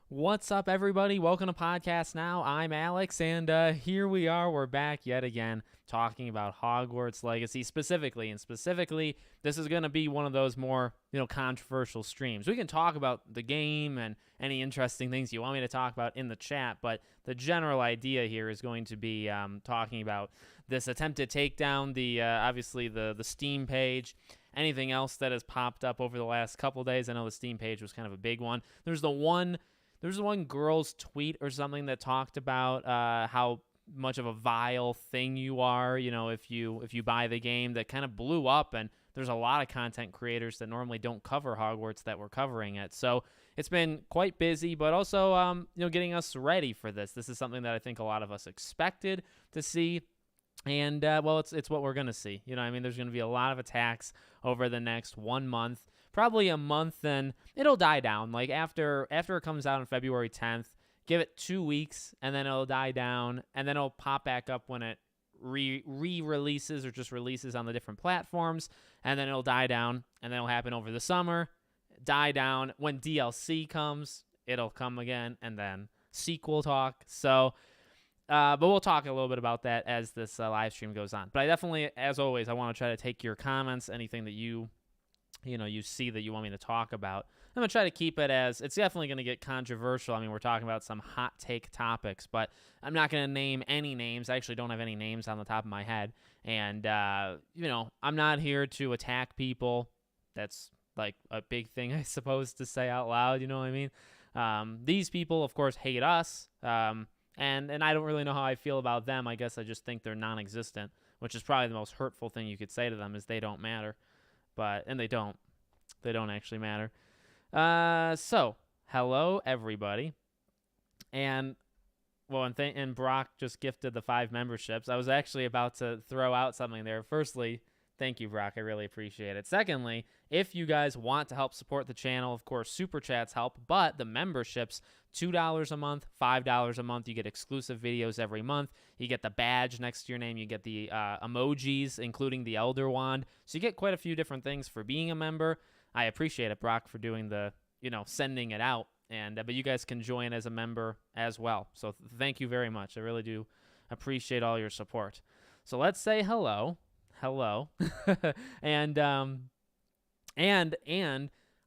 What's up, everybody? Welcome to Podcast Now. I'm Alex, and here we are. We're back yet again talking about Hogwarts Legacy specifically. And specifically, this is going to be one of those more, controversial streams. We can talk about the game and any interesting things you want me to talk about in the chat, but the general idea here is going to be talking about this attempted takedown, obviously the Steam page, anything else that has popped up over the last couple days. I know the Steam page was kind of a big one. There's the one girl's tweet or something that talked about how much of a vile thing you are, if you buy the game, that kind of blew up, and there's a lot of content creators that normally don't cover Hogwarts that were covering it. So it's been quite busy, but also getting us ready for this. This is something that I think a lot of us expected to see. And, it's what we're going to see. There's going to be a lot of attacks over the next 1 month, probably a month, and it'll die down. Like, after it comes out on February 10th, give it 2 weeks, and then it'll die down, and then it'll pop back up when it re-releases or just releases on the different platforms, and then it'll die down, and then it'll happen over the summer, die down. When DLC comes, it'll come again, and then sequel talk. So... but we'll talk a little bit about that as this live stream goes on. But I definitely, as always, I want to try to take your comments, anything that you see that you want me to talk about. I'm going to try to keep it as, it's definitely going to get controversial. We're talking about some hot take topics, but I'm not going to name any names. I actually don't have any names on the top of my head. And, I'm not here to attack people. That's like a big thing, I suppose, to say out loud. You know what I mean? These people, of course, hate us. And I don't really know how I feel about them. I guess I just think they're non-existent, which is probably the most hurtful thing you could say to them, is they don't matter. And they don't actually matter. So hello everybody. And Brock just gifted the 5 memberships. I was actually about to throw out something there. Firstly, thank you, Brock. I really appreciate it. Secondly, if you guys want to help support the channel, of course, Super Chats help, but the memberships, $2 a month, $5 a month. You get exclusive videos every month. You get the badge next to your name. You get the emojis, including the Elder Wand. So you get quite a few different things for being a member. I appreciate it, Brock, for doing the, sending it out. But you guys can join as a member as well. So thank you very much. I really do appreciate all your support. So let's say hello. Hello. and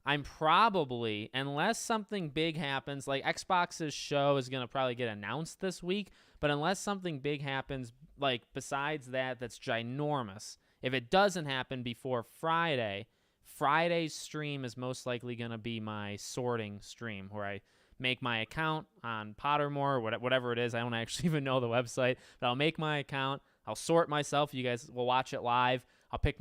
I'm probably, unless something big happens, like Xbox's show is going to probably get announced this week, but unless something big happens, like besides that's ginormous, if it doesn't happen before Friday's stream is most likely going to be my sorting stream, where I make my account on Pottermore, whatever it is. I don't actually even know the website, but I'll make my account. I'll sort myself. You guys will watch it live. I'll pick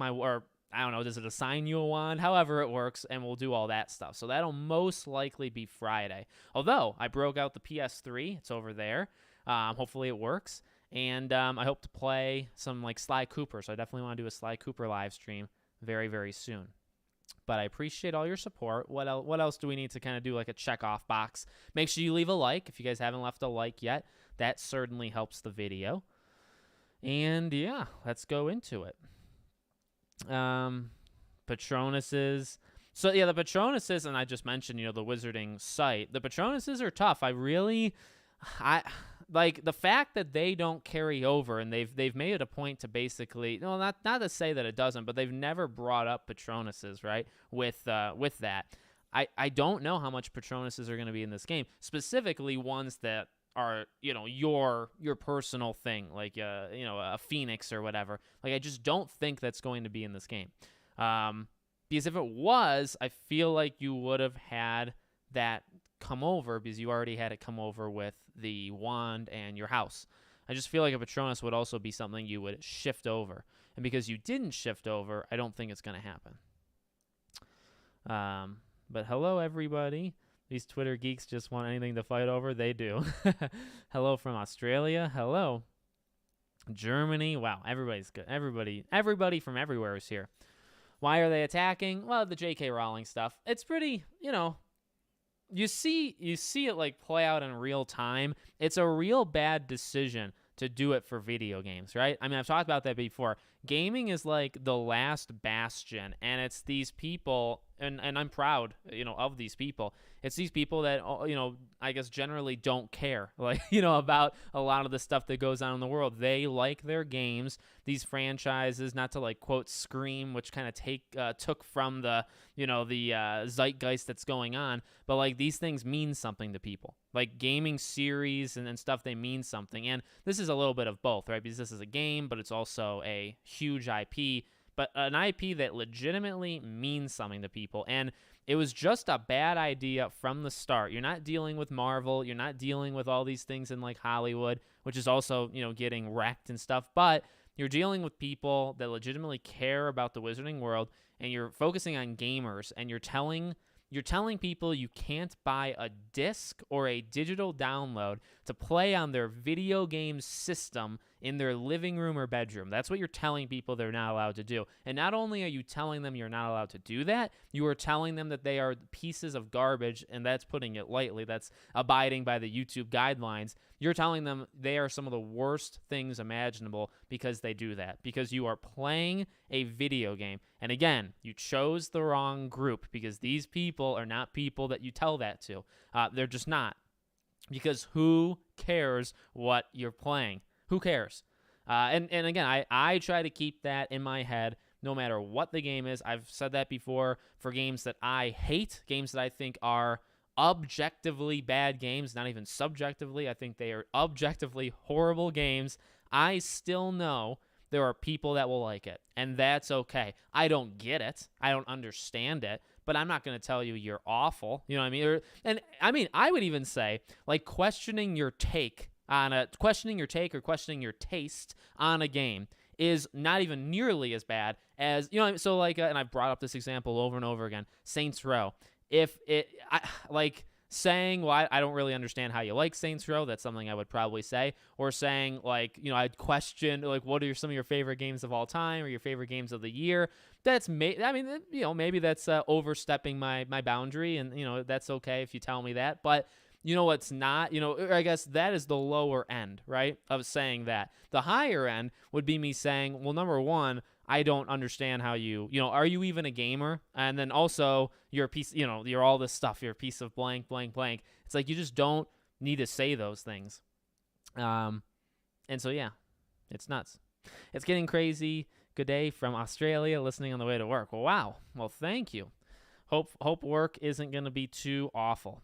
I don't know, does it assign you a wand? However it works, and we'll do all that stuff. So that'll most likely be Friday. Although, I broke out the PS3. It's over there. Hopefully it works. And I hope to play some, Sly Cooper. So I definitely want to do a Sly Cooper live stream very, very soon. But I appreciate all your support. What else do we need to kind of do, like a check-off box? Make sure you leave a like if you guys haven't left a like yet. That certainly helps the video. And, yeah, let's go into it. Patronuses. So yeah, the Patronuses, and I just mentioned, the Wizarding site. The Patronuses are tough. I like the fact that they don't carry over, and they've made it a point to basically, not to say that it doesn't, but they've never brought up Patronuses, right? With that, I don't know how much Patronuses are going to be in this game, specifically ones that are, your personal thing, like, a Phoenix or whatever. Like, I just don't think that's going to be in this game. Because if it was, I feel like you would have had that come over, because you already had it come over with the wand and your house. I just feel like a Patronus would also be something you would shift over. And because you didn't shift over, I don't think it's going to happen. But hello, everybody. These Twitter geeks just want anything to fight over. They do. Hello from Australia. Hello. Germany. Wow, everybody's good. Everybody from everywhere is here. Why are they attacking? Well, the J.K. Rowling stuff. It's pretty, you see it play out in real time. It's a real bad decision to do it for video games, right? I've talked about that before. Gaming is like the last bastion, and it's these people and I'm proud, of these people. It's these people that, I guess generally don't care, like, about a lot of the stuff that goes on in the world. They like their games, these franchises, not to like quote Scream, which kind of took from the, the zeitgeist that's going on, but like these things mean something to people. Like gaming series and stuff, they mean something. And this is a little bit of both, right? Because this is a game, but it's also a huge IP, but an IP that legitimately means something to people. And it was just a bad idea from the start. You're not dealing with Marvel. You're not dealing with all these things in like Hollywood, which is also, getting wrecked and stuff. But you're dealing with people that legitimately care about the wizarding world, and you're focusing on gamers, and you're telling people you can't buy a disc or a digital download to play on their video game system in their living room or bedroom. That's what you're telling people they're not allowed to do. And not only are you telling them you're not allowed to do that, you are telling them that they are pieces of garbage, and that's putting it lightly. That's abiding by the YouTube guidelines. You're telling them they are some of the worst things imaginable because they do that, because you are playing a video game. And again, you chose the wrong group, because these people are not people that you tell that to. They're just not. Because who cares what you're playing? Who cares? And again, I try to keep that in my head no matter what the game is. I've said that before for games that I hate, games that I think are objectively bad games, not even subjectively. I think they are objectively horrible games. I still know there are people that will like it, and that's okay. I don't get it. I don't understand it, but I'm not going to tell you you're awful. You know what I mean? I would even say, like, questioning your take or questioning your taste on a game is not even nearly as bad as, so like, and I've brought up this example over and over again, Saints Row. Saying, well, I don't really understand how you like Saints Row, that's something I would probably say. Or saying, like, I'd question, like, what are some of your favorite games of all time or your favorite games of the year? Maybe that's overstepping my boundary, and, that's okay if you tell me that. But it's not, I guess that is the lower end, right, of saying that. The higher end would be me saying, well, number one, I don't understand how are you even a gamer? And then also you're a piece, you're all this stuff. You're a piece of blank, blank, blank. It's like you just don't need to say those things. And so, yeah, it's nuts. It's getting crazy. Good day from Australia, listening on the way to work. Well, wow. Well, thank you. Hope work isn't going to be too awful.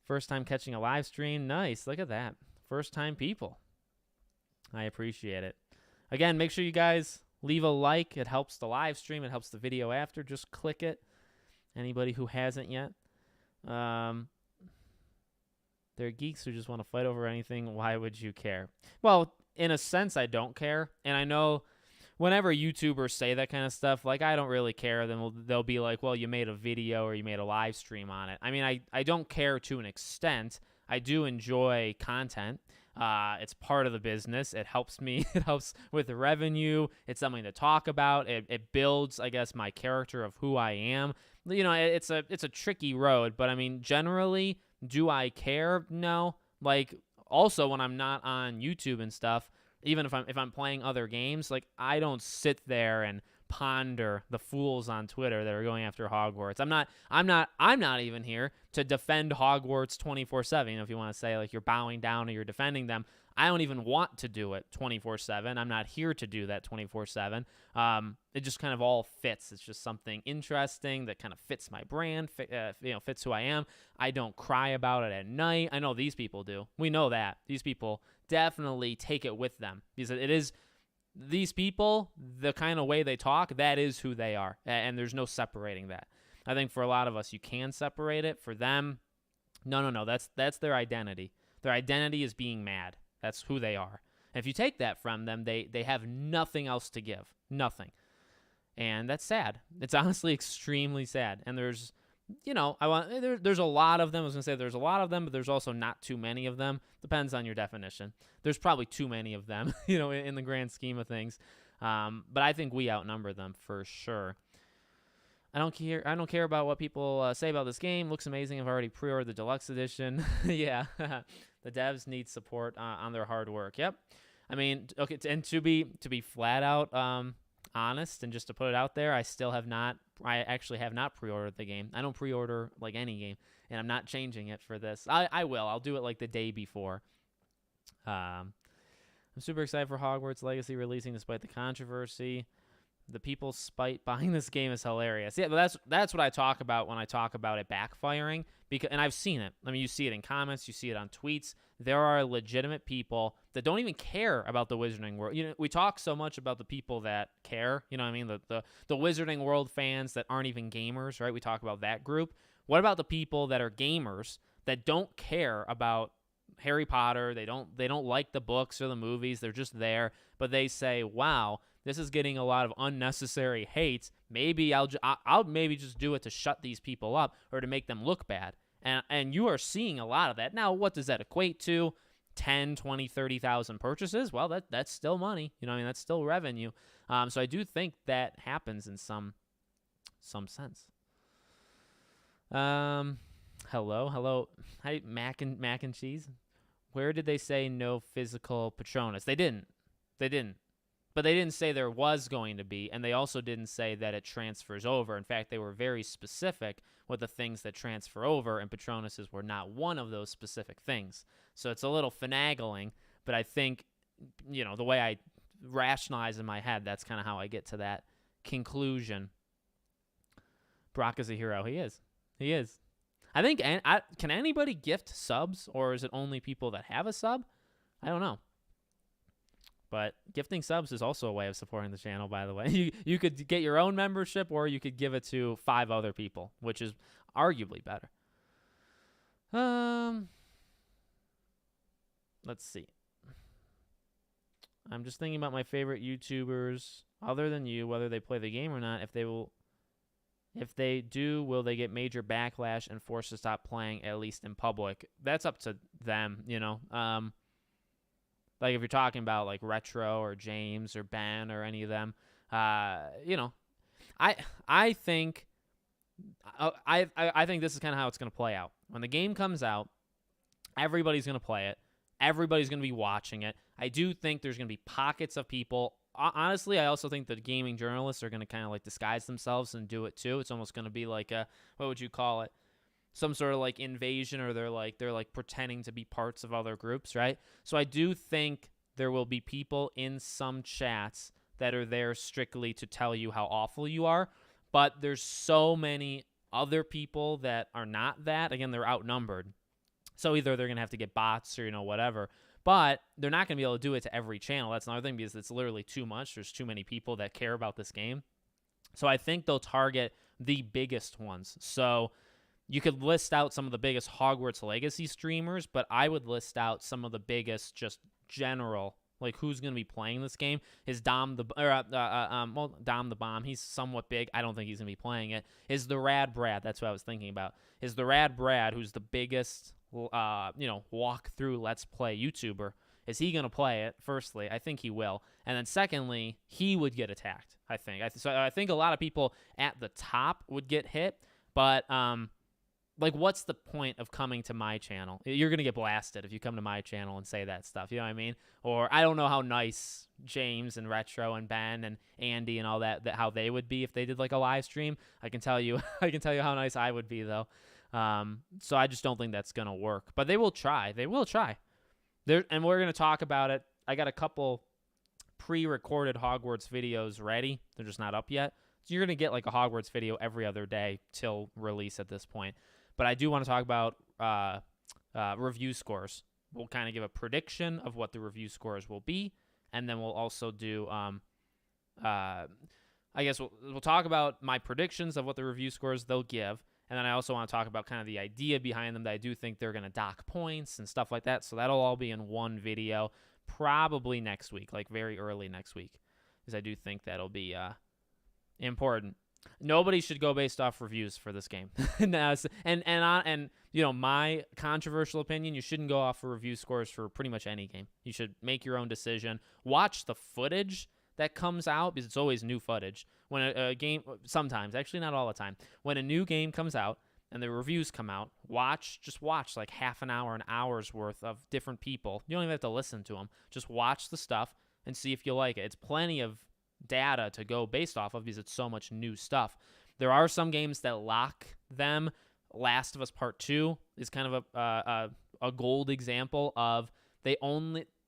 First time catching a live stream. Nice. Look at that. First time people. I appreciate it. Again, make sure you guys leave a like. It helps the live stream. It helps the video after. Just click it. Anybody who hasn't yet. They're geeks who just want to fight over anything. Why would you care? Well, in a sense, I don't care. And I know whenever YouTubers say that kind of stuff, like, I don't really care. Then they'll be like, well, you made a video or you made a live stream on it. I mean, I don't care to an extent. I do enjoy content. It's part of the business. It helps me. It helps with the revenue. It's something to talk about. It builds, I guess, my character of who I am. It's a tricky road, but I mean, generally, do I care? No. Like, also when I'm not on YouTube and stuff, even if I'm playing other games, like, I don't sit there and ponder the fools on Twitter that are going after Hogwarts. I'm not even here to defend Hogwarts 24/7. If you want to say, like, you're bowing down or you're defending them, I don't even want to do it 24/7. I'm not here to do that 24/7. It just kind of all fits. It's just something interesting that kind of fits my brand, fits who I am. I don't cry about it at night. I know these people do. We know that. These people definitely take it with them, because it is these people, the kind of way they talk, that is who they are, and there's no separating that. I think for a lot of us, you can separate it. For them, no, that's their identity. Their identity is being mad. That's who they are. And if you take that from them, they have nothing else to give, nothing, and that's sad. It's honestly extremely sad. And there's, there's a lot of them. I was gonna say there's a lot of them, but there's also not too many of them. Depends on your definition. There's probably too many of them, in the grand scheme of things. But I think we outnumber them for sure. I don't care about what people say about this game. Looks amazing. I've already pre-ordered the deluxe edition. Yeah, the devs need support on their hard work. Yep. I mean, okay, and to be flat out honest and just to put it out there, I actually have not pre-ordered the game. I don't pre-order like any game, and I'm not changing it for this. I will. I'll do it like the day before. I'm super excited for Hogwarts Legacy releasing despite the controversy. The people's spite behind this game is hilarious. Yeah, but that's what I talk about when I talk about it backfiring. And I've seen it. I mean, you see it in comments, you see it on tweets. There are legitimate people that don't even care about the Wizarding World. We talk so much about the people that care. You know what I mean? The Wizarding World fans that aren't even gamers, right? We talk about that group. What about the people that are gamers that don't care about Harry Potter? They don't like the books or the movies. They're just there, but they say, "Wow, this is getting a lot of unnecessary hate. Maybe I'll maybe just do it to shut these people up or to make them look bad." And you are seeing a lot of that. Now, what does that equate to? 10, 20, 30,000 purchases? Well, that's still money. You know what I mean? That's still revenue. So I do think that happens in some sense. Hello. Hi, mac and cheese. Where did they say no physical Patronus? They didn't. But they didn't say there was going to be, and they also didn't say that it transfers over. In fact, they were very specific with the things that transfer over, and Patronuses were not one of those specific things. So it's a little finagling, but I think, the way I rationalize in my head, that's kind of how I get to that conclusion. Brock is a hero. He is. I think, can anybody gift subs, or is it only people that have a sub? I don't know. But gifting subs is also a way of supporting the channel, by the way. You could get your own membership, or you could give it to 5 other people, which is arguably better. Let's see. I'm just thinking about my favorite YouTubers, other than you, whether they play the game or not. If they do, will they get major backlash and forced to stop playing, at least in public? That's up to them, Like if you're talking about like Retro or James or Ben or any of them, I think this is kind of how it's going to play out. When the game comes out, everybody's going to play it. Everybody's going to be watching it. I do think there's going to be pockets of people. Honestly, I also think that gaming journalists are going to kind of like disguise themselves and do it too. It's almost going to be like what would you call it? Some sort of like invasion, or they're like pretending to be parts of other groups, right? So I do think there will be people in some chats that are there strictly to tell you how awful you are, but there's so many other people that are not that. Again, they're outnumbered. So either they're going to have to get bots or, whatever, but they're not going to be able to do it to every channel. That's another thing, because it's literally too much. There's too many people that care about this game. So I think they'll target the biggest ones. So you could list out some of the biggest Hogwarts Legacy streamers, but I would list out some of the biggest just general, like who's going to be playing this game. Is Dom the Bomb? He's somewhat big. I don't think he's going to be playing it. Is the Rad Brad? That's what I was thinking about. Is the Rad Brad, who's the biggest, walk-through Let's Play YouTuber? Is he going to play it? Firstly, I think he will, and then secondly, he would get attacked. I think a lot of people at the top would get hit, but like, what's the point of coming to my channel? You're going to get blasted if you come to my channel and say that stuff. You know what I mean? Or I don't know how nice James and Retro and Ben and Andy and all that how they would be if they did like a live stream. I can tell you how nice I would be, though. So I just don't think that's going to work. But they will try. And we're going to talk about it. I got a couple pre-recorded Hogwarts videos ready. They're just not up yet. So you're going to get like a Hogwarts video every other day till release at this point. But I do want to talk about review scores. We'll kind of give a prediction of what the review scores will be, and then we'll also do, I guess we'll talk about my predictions of what the review scores they'll give, and then I also want to talk about kind of the idea behind them, that I do think they're going to dock points and stuff like that. So that'll all be in one video, probably next week, like very early next week, because I do think that'll be important. Nobody should go based off reviews for this game. and my controversial opinion, you shouldn't go off of review scores for pretty much any game. You should make your own decision. Watch the footage that comes out, because it's always new footage. When a game, sometimes, actually not all the time, when a new game comes out and the reviews come out, just watch like half an hour, an hour's worth of different people. You don't even have to listen to them. Just watch the stuff and see if you like it. It's plenty of data to go based off of because it's so much new stuff. There are some games that lock them. Last of Us Part 2 is kind of a gold example of they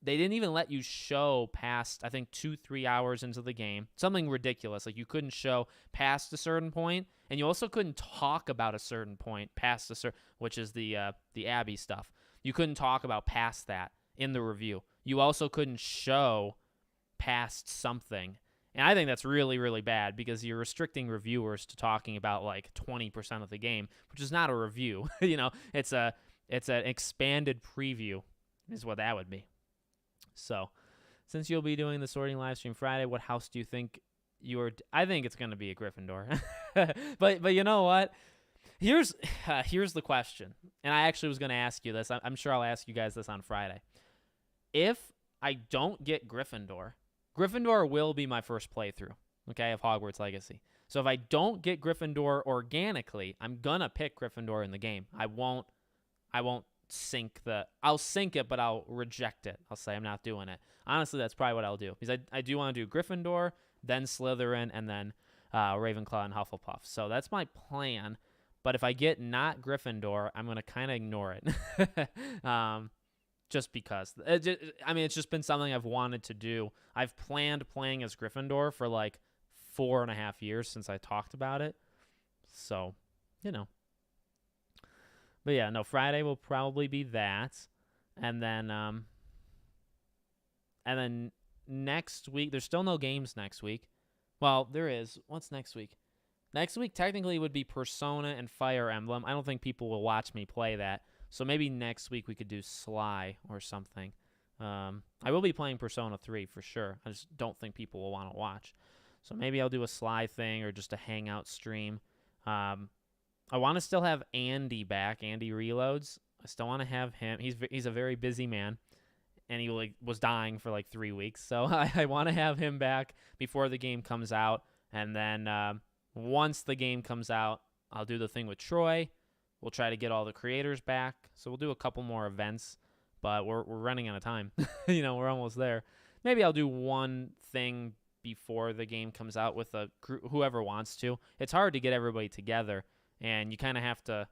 didn't even let you show past, I think, 2-3 hours into the game. Something ridiculous. Like, you couldn't show past a certain point, and you also couldn't talk about a certain point past a certain, which is the Abby stuff. You couldn't talk about past that in the review. You also couldn't show past something. And I think that's really, really bad because you're restricting reviewers to talking about like 20% of the game, which is not a review. It's an expanded preview is what that would be. So, since you'll be doing the sorting live stream Friday, what house do you think I think it's going to be a Gryffindor. but you know what? Here's the question. And I actually was going to ask you this. I'm sure I'll ask you guys this on Friday. If I don't get Gryffindor will be my first playthrough, okay, of Hogwarts Legacy. So if I don't get Gryffindor organically, I'm going to pick Gryffindor in the game. I won't I'll sync it, but I'll reject it. I'll say I'm not doing it. Honestly, that's probably what I'll do. Because I do want to do Gryffindor, then Slytherin, and then Ravenclaw and Hufflepuff. So that's my plan. But if I get not Gryffindor, I'm going to kind of ignore it. Just because. It's just been something I've wanted to do. I've planned playing as Gryffindor for like 4.5 years since I talked about it. So, But yeah, no, Friday will probably be that. And then next week, there's still no games next week. Well, there is. What's next week? Next week technically would be Persona and Fire Emblem. I don't think people will watch me play that. So maybe next week we could do Sly or something. I will be playing Persona 3 for sure. I just don't think people will want to watch. So maybe I'll do a Sly thing or just a hangout stream. I want to still have Andy back. Andy Reloads. I still want to have him. He's a very busy man, and he was dying for like 3 weeks. So I want to have him back before the game comes out. And then once the game comes out, I'll do the thing with Troy. We'll try to get all the creators back. So we'll do a couple more events, but we're running out of time. We're almost there. Maybe I'll do one thing before the game comes out with a group, whoever wants to. It's hard to get everybody together, and you kind of have to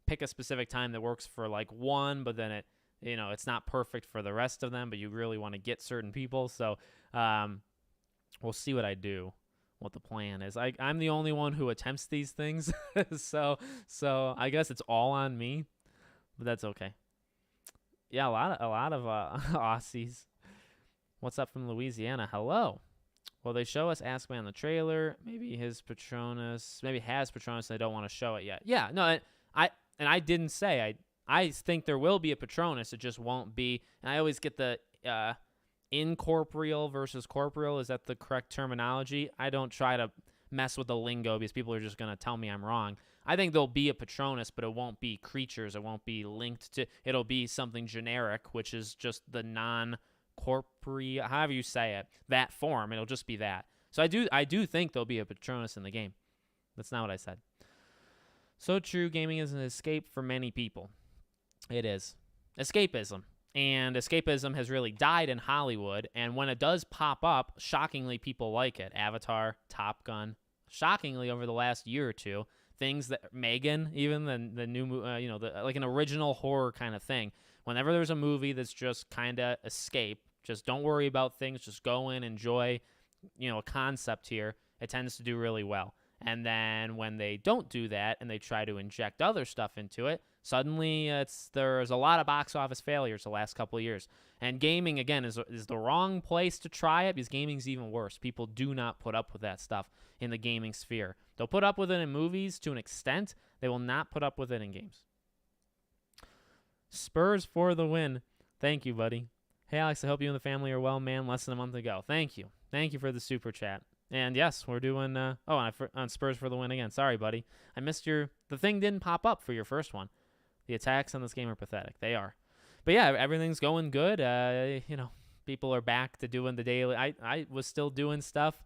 pick a specific time that works for like one, but then it's not perfect for the rest of them, but you really want to get certain people. So we'll see what I do. What the plan is. I'm the only one who attempts these things, so I guess it's all on me, but that's okay. Yeah, a lot of Aussies. What's up from Louisiana? Hello. Well, they show us Askman in the trailer. Maybe has Patronus. And they don't want to show it yet. Yeah, no, I didn't say I think there will be a Patronus. It just won't be. And I always get the incorporeal versus corporeal. Is that the correct terminology? I don't try to mess with the lingo because people are just going to tell me I'm wrong. I think there'll be a Patronus, but it won't be creatures. It won't be linked to, it'll be something generic, which is just the non-corporeal, however you say it, that form. It'll just be that. So I do think there'll be a Patronus in the game. That's not what I said. So true, gaming is an escape for many people. It is. Escapism. And escapism has really died in Hollywood, and when it does pop up, shockingly, people like it. Avatar, Top Gun. Shockingly, over the last year or two, things that Megan, even the new, like an original horror kind of thing. Whenever there's a movie that's just kind of escape, just don't worry about things, just go in, enjoy, a concept here, it tends to do really well. And then when they don't do that and they try to inject other stuff into it, suddenly there's a lot of box office failures the last couple of years. And gaming, again, is the wrong place to try it because gaming's even worse. People do not put up with that stuff in the gaming sphere. They'll put up with it in movies to an extent. They will not put up with it in games. Spurs for the win. Thank you, buddy. Hey, Alex, I hope you and the family are well, man. Less than a month ago. Thank you. Thank you for the super chat. And yes, we're doing, on Spurs for the win again. Sorry, buddy. I missed the thing didn't pop up for your first one. The attacks on this game are pathetic. They are. But yeah, everything's going good. People are back to doing the daily. I was still doing stuff.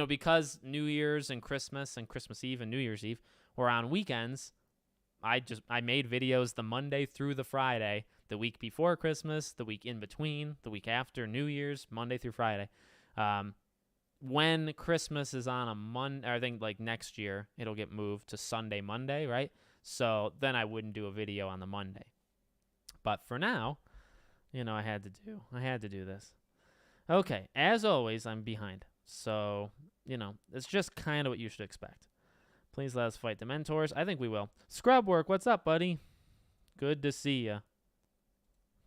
Because New Year's and Christmas Eve and New Year's Eve were on weekends, I made videos the Monday through the Friday, the week before Christmas, the week in between, the week after New Year's, Monday through Friday. when Christmas is on a Monday, I think like next year it'll get moved to Sunday, Monday, right? So then I wouldn't do a video on the Monday. But for now, I had to do this. Okay, as always, I'm behind. So, it's just kind of what you should expect. Please let us fight the mentors. I think we will. Scrubwork, what's up, buddy? Good to see ya.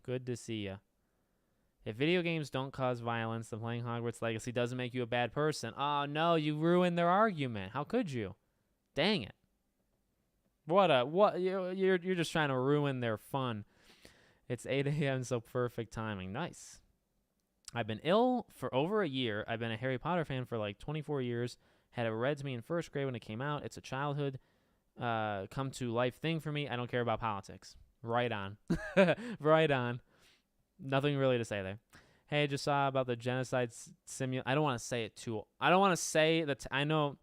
Good to see ya. If video games don't cause violence, then playing Hogwarts Legacy doesn't make you a bad person. Oh, no, you ruined their argument. How could you? Dang it. You're just trying to ruin their fun. It's 8 a.m., so perfect timing. Nice. I've been ill for over a year. I've been a Harry Potter fan for like 24 years. Had it read to me in first grade when it came out. It's a childhood come to life thing for me. I don't care about politics. Right on. Right on. Nothing really to say there. Hey, just saw about the genocide simulation. I don't want to say it too. I don't want to say that. I know,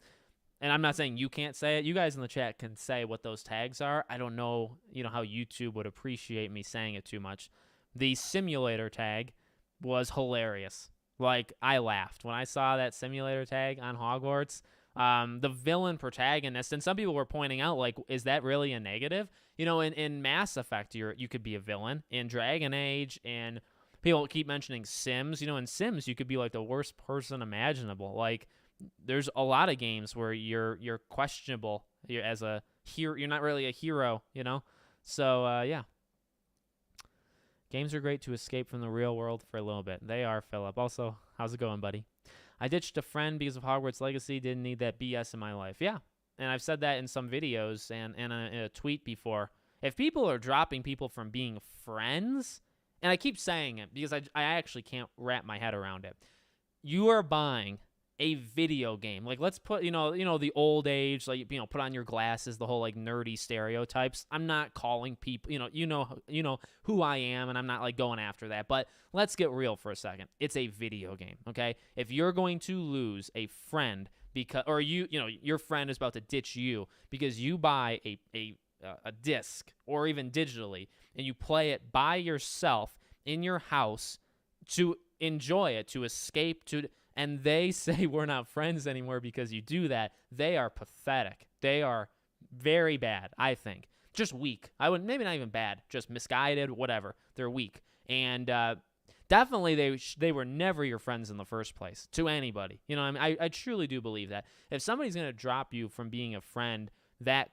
and I'm not saying you can't say it. You guys in the chat can say what those tags are. I don't know, how YouTube would appreciate me saying it too much. The simulator tag was hilarious. Like, I laughed when I saw that simulator tag on Hogwarts. The villain protagonist, and some people were pointing out, like, is that really a negative? In Mass Effect, you could be a villain. In Dragon Age, and people keep mentioning Sims. In Sims, you could be like the worst person imaginable. Like, there's a lot of games where you're questionable. As a hero, you're not really a hero. So yeah. Games are great to escape from the real world for a little bit. They are, Philip. Also, how's it going, buddy? I ditched a friend because of Hogwarts Legacy. Didn't need that BS in my life. Yeah, and I've said that in some videos and in a tweet before. If people are dropping people from being friends, and I keep saying it because I actually can't wrap my head around it. You are buying a video game. Like, let's put, the old age, like, put on your glasses, the whole, like, nerdy stereotypes. I'm not calling people, you know who I am, and I'm not, like, going after that. But let's get real for a second. It's a video game, okay? If you're going to lose a friend because, or your friend is about to ditch you because you buy a disc or even digitally, and you play it by yourself in your house to enjoy it, to escape, and they say we're not friends anymore because you do that, they are pathetic. They are very bad, I think. Just weak. Maybe not even bad, just misguided, whatever. They're weak. And definitely they were never your friends in the first place to anybody. I truly do believe that. If somebody's going to drop you from being a friend that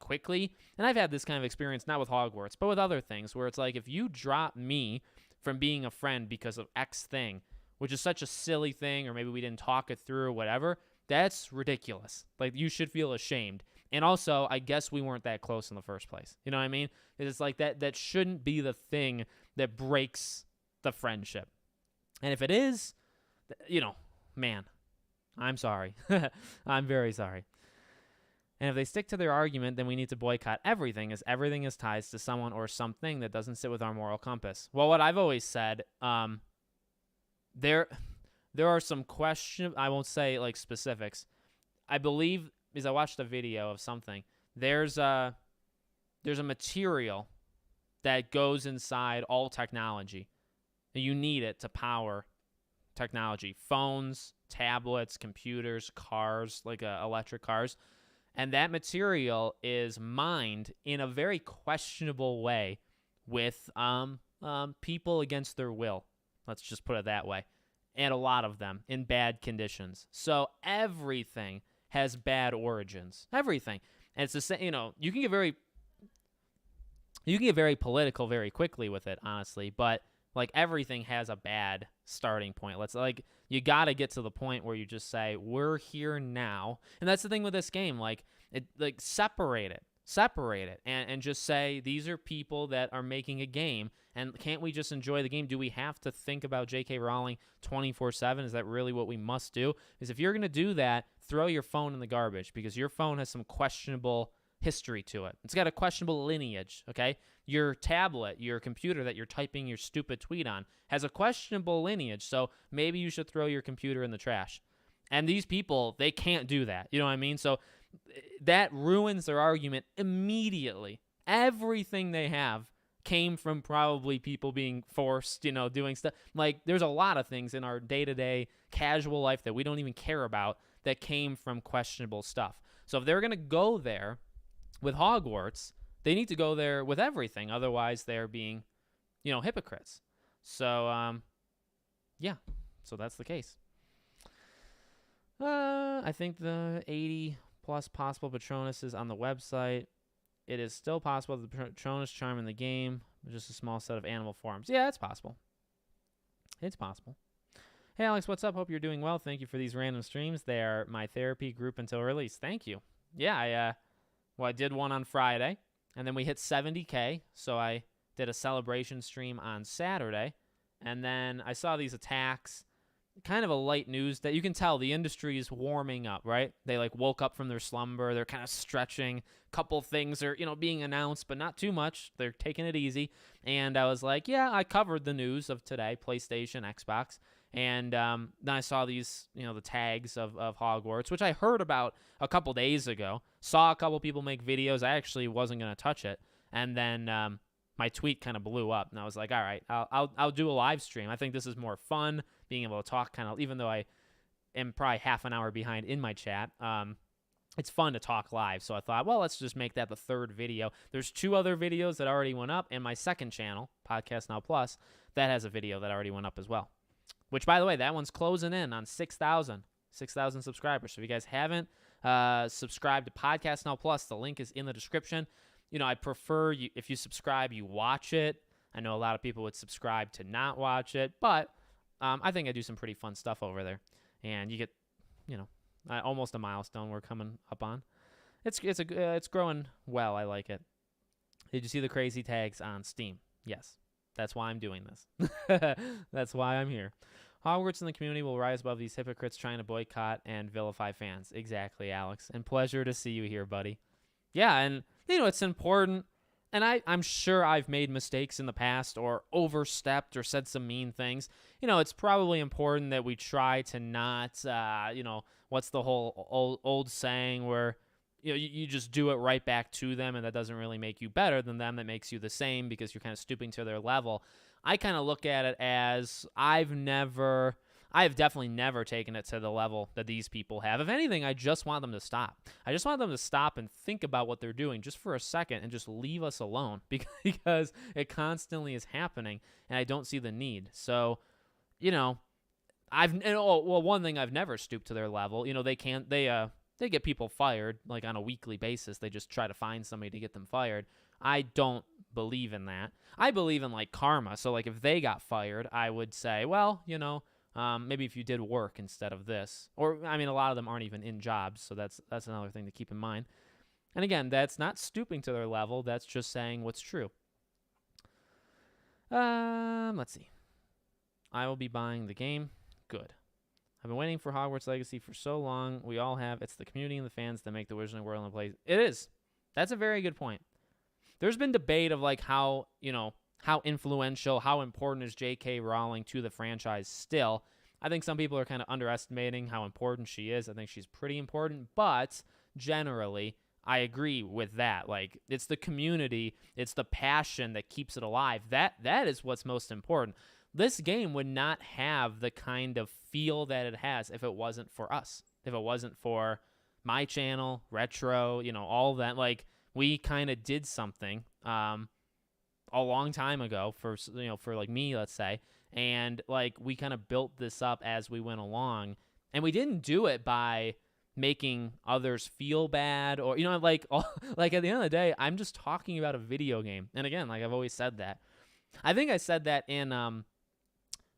quickly, and I've had this kind of experience not with Hogwarts, but with other things where it's like if you drop me from being a friend because of X thing, which is such a silly thing, or maybe we didn't talk it through or whatever, that's ridiculous. Like, you should feel ashamed. And also, I guess we weren't that close in the first place. You know what I mean? It's like that shouldn't be the thing that breaks the friendship. And if it is, man, I'm sorry. I'm very sorry. And if they stick to their argument, then we need to boycott everything, as everything is ties to someone or something that doesn't sit with our moral compass. Well, what I've always said, there are some questions. I won't say like specifics. I believe, because I watched a video of something, there's a material that goes inside all technology. You need it to power technology. Phones, tablets, computers, cars, like electric cars. And that material is mined in a very questionable way with people against their will. Let's just put it that way. And a lot of them in bad conditions. So everything has bad origins. Everything. And it's the same, you can get very political very quickly with it, honestly, but like everything has a bad starting point. You got to get to the point where you just say, we're here now. And that's the thing with this game, separate it and just say, these are people that are making a game, and can't we just enjoy the game? Do we have to think about J.K. Rowling 24/7? Is that really what we must do? Because if you're going to do that, throw your phone in the garbage, because your phone has some questionable history to it. It's got a questionable lineage, okay? Your tablet, your computer that you're typing your stupid tweet on has a questionable lineage, so maybe you should throw your computer in the trash. And these people, they can't do that. You know what I mean? So that ruins their argument immediately. Everything they have came from probably people being forced, doing stuff. Like, there's a lot of things in our day-to-day casual life that we don't even care about that came from questionable stuff. So if they're going to go there with Hogwarts, they need to go there with everything. Otherwise, they're being, hypocrites. So, yeah. So that's the case. I think the 80+ possible Patronuses on the website. It is still possible that the Patronus charm in the game, just a small set of animal forms. Yeah, it's possible. It's possible. Hey, Alex, what's up? Hope you're doing well. Thank you for these random streams. They are my therapy group until release. Thank you. Yeah, I did one on Friday, and then we hit 70K, so I did a celebration stream on Saturday, and then I saw these attacks. Kind of a light news that you can tell the industry is warming up, right? They woke up from their slumber. They're kind of stretching. Couple things are, being announced, but not too much. They're taking it easy. And I was like, yeah, I covered the news of today, PlayStation, Xbox. And then I saw these, the tags of Hogwarts, which I heard about a couple days ago. Saw a couple people make videos. I actually wasn't going to touch it. And then my tweet kind of blew up. And I was like, all right, I'll do a live stream. I think this is more fun, being able to talk kind of, even though I am probably half an hour behind in my chat. It's fun to talk live. So I thought, well, let's just make that the third video. There's 2 other videos that already went up, and my second channel, Podcast Now Plus, that has a video that already went up as well. Which, by the way, that one's closing in on 6,000 subscribers. So if you guys haven't subscribed to Podcast Now Plus, the link is in the description. I prefer you, if you subscribe, you watch it. I know a lot of people would subscribe to not watch it, but I think I do some pretty fun stuff over there. And you get, almost a milestone we're coming up on. It's growing well. I like it. Did you see the crazy tags on Steam? Yes. That's why I'm doing this. That's why I'm here. Hogwarts and the community will rise above these hypocrites trying to boycott and vilify fans. Exactly, Alex. And pleasure to see you here, buddy. Yeah, and, it's important. And I'm sure I've made mistakes in the past or overstepped or said some mean things. It's probably important that we try to not, what's the whole old saying where, you just do it right back to them, and that doesn't really make you better than them. That makes you the same because you're kind of stooping to their level. I kind of look at it as I have definitely never taken it to the level that these people have. If anything, I just want them to stop. I just want them to stop and think about what they're doing just for a second and just leave us alone because it constantly is happening, and I don't see the need. So, one thing, I've never stooped to their level. They get people fired on a weekly basis. They just try to find somebody to get them fired. I don't believe in that. I believe in karma. So if they got fired, I would say, well, maybe if you did work instead of this, or a lot of them aren't even in jobs. So that's another thing to keep in mind. And again, that's not stooping to their level. That's just saying what's true. Let's see. I will be buying the game. Good. I've been waiting for Hogwarts Legacy for so long. We all have. It's the community and the fans that make the Wizarding World and play. It is. That's a very good point. There's been debate of how influential, how important is J.K. Rowling to the franchise still. I think some people are kind of underestimating how important she is. I think she's pretty important, but generally, I agree with that. It's the community, it's the passion that keeps it alive. That is what's most important. This game would not have the kind of feel that it has if it wasn't for us. If it wasn't for my channel, Retro, all that. We kind of did something a long time ago for me, let's say. And we kind of built this up as we went along. And we didn't do it by making others feel bad or, at the end of the day, I'm just talking about a video game. And again, I've always said that. I think I said that in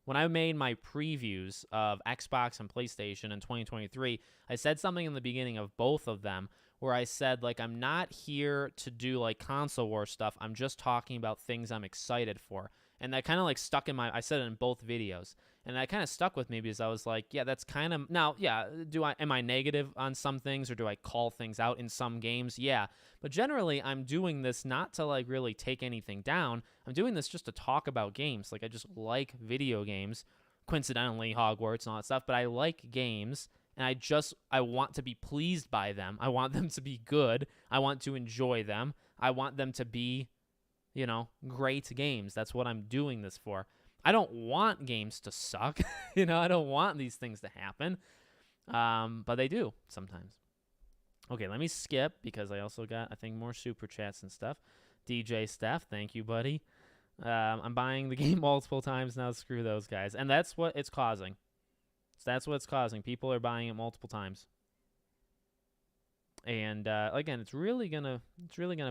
when I made my previews of Xbox and PlayStation in 2023, I said something in the beginning of both of them where I said, I'm not here to do, console war stuff. I'm just talking about things I'm excited for. And that kind of, stuck in I said it in both videos. And that kind of stuck with me because I was like, yeah, that's kind of, now, yeah, am I negative on some things or do I call things out in some games? Yeah. But generally, I'm doing this not to, I take anything down. I'm doing this just to talk about games. I just like video games, coincidentally, Hogwarts and all that stuff, but I like games, and I want to be pleased by them. I want them to be good. I want to enjoy them. I want them to be great games. That's what I'm doing this for. I don't want games to suck. I don't want these things to happen. But they do sometimes. Okay, let me skip because I also got, I think, more super chats and stuff. DJ Steph, thank you, buddy. I'm buying the game multiple times now. Screw those guys. And that's what it's causing. That's what it's causing. People are buying it multiple times. And again, it's really gonna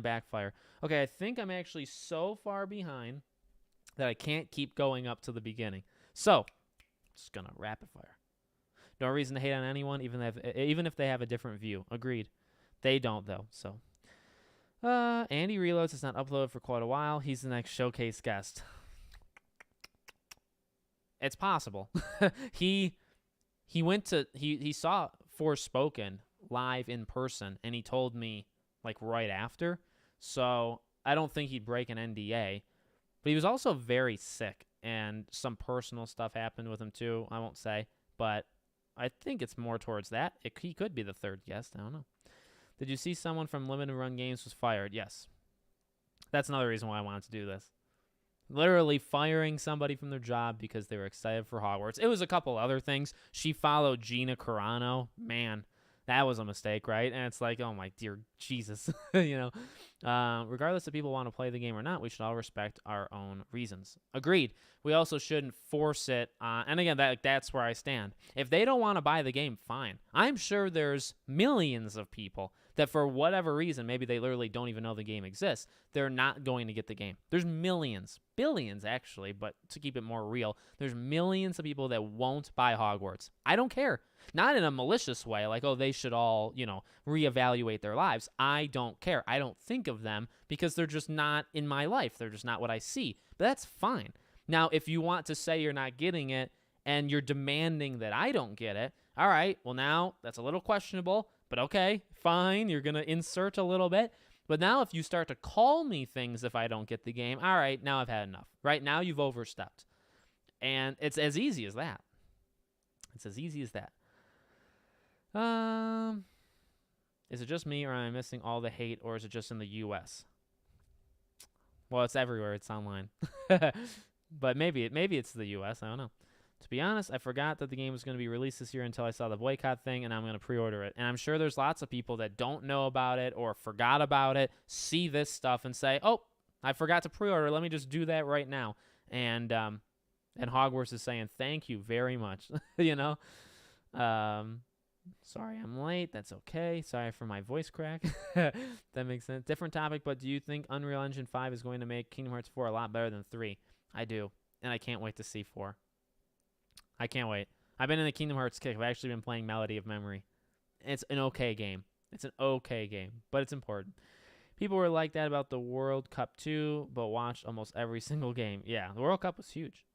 backfire. Okay, I think I'm actually so far behind that I can't keep going up to the beginning. So, just gonna rapid fire. No reason to hate on anyone, even if they have a different view. Agreed. They don't, though. So, Andy Reloads is not uploaded for quite a while. He's the next showcase guest. It's possible. He saw Forspoken live in person, and he told me like right after. So I don't think he'd break an NDA. But he was also very sick, and some personal stuff happened with him too. I won't say, but I think it's more towards that. He could be the third guest. I don't know. Did you see someone from Limited Run Games was fired? Yes. That's another reason why I wanted to do this. Literally firing somebody from their job because they were excited for Hogwarts. It was a couple other things. She followed Gina Carano. Man, that was a mistake, right? And it's like, oh my dear Jesus. Regardless if people want to play the game or not, we should all respect our own reasons. Agreed. We also shouldn't force it on. And again, that's where I stand. If they don't want to buy the game, fine. I'm sure there's millions of people that for whatever reason, maybe they literally don't even know the game exists, they're not going to get the game. There's millions, billions actually, but to keep it more real, there's millions of people that won't buy Hogwarts. I don't care. Not in a malicious way, like, oh, they should all, reevaluate their lives. I don't care. I don't think of them because they're just not in my life. They're just not what I see. But that's fine. Now, if you want to say you're not getting it and you're demanding that I don't get it, all right, well, now that's a little questionable, but okay, fine. You're going to insert a little bit. But now if you start to call me things if I don't get the game, all right, now I've had enough. Right now you've overstepped. And it's as easy as that. It's as easy as that. Is it just me or am I missing all the hate, or is it just in the U.S.? Well, it's everywhere. It's online. But maybe it's the U.S. I don't know. To be honest, I forgot that the game was going to be released this year until I saw the boycott thing, and I'm going to pre-order it. And I'm sure there's lots of people that don't know about it or forgot about it, see this stuff and say, oh, I forgot to pre-order. Let me just do that right now. And Hogwarts is saying, thank you very much. Sorry I'm late. That's okay. Sorry for my voice crack. That makes sense. Different topic, but do you think Unreal Engine 5 is going to make Kingdom Hearts 4 a lot better than 3? I do, and I can't wait to see 4. I can't wait. I've been in the Kingdom Hearts kick. I've actually been playing Melody of Memory. It's an okay game. It's an okay game, but it's important. People were like that about the World Cup too, but watched almost every single game. Yeah, the World Cup was huge.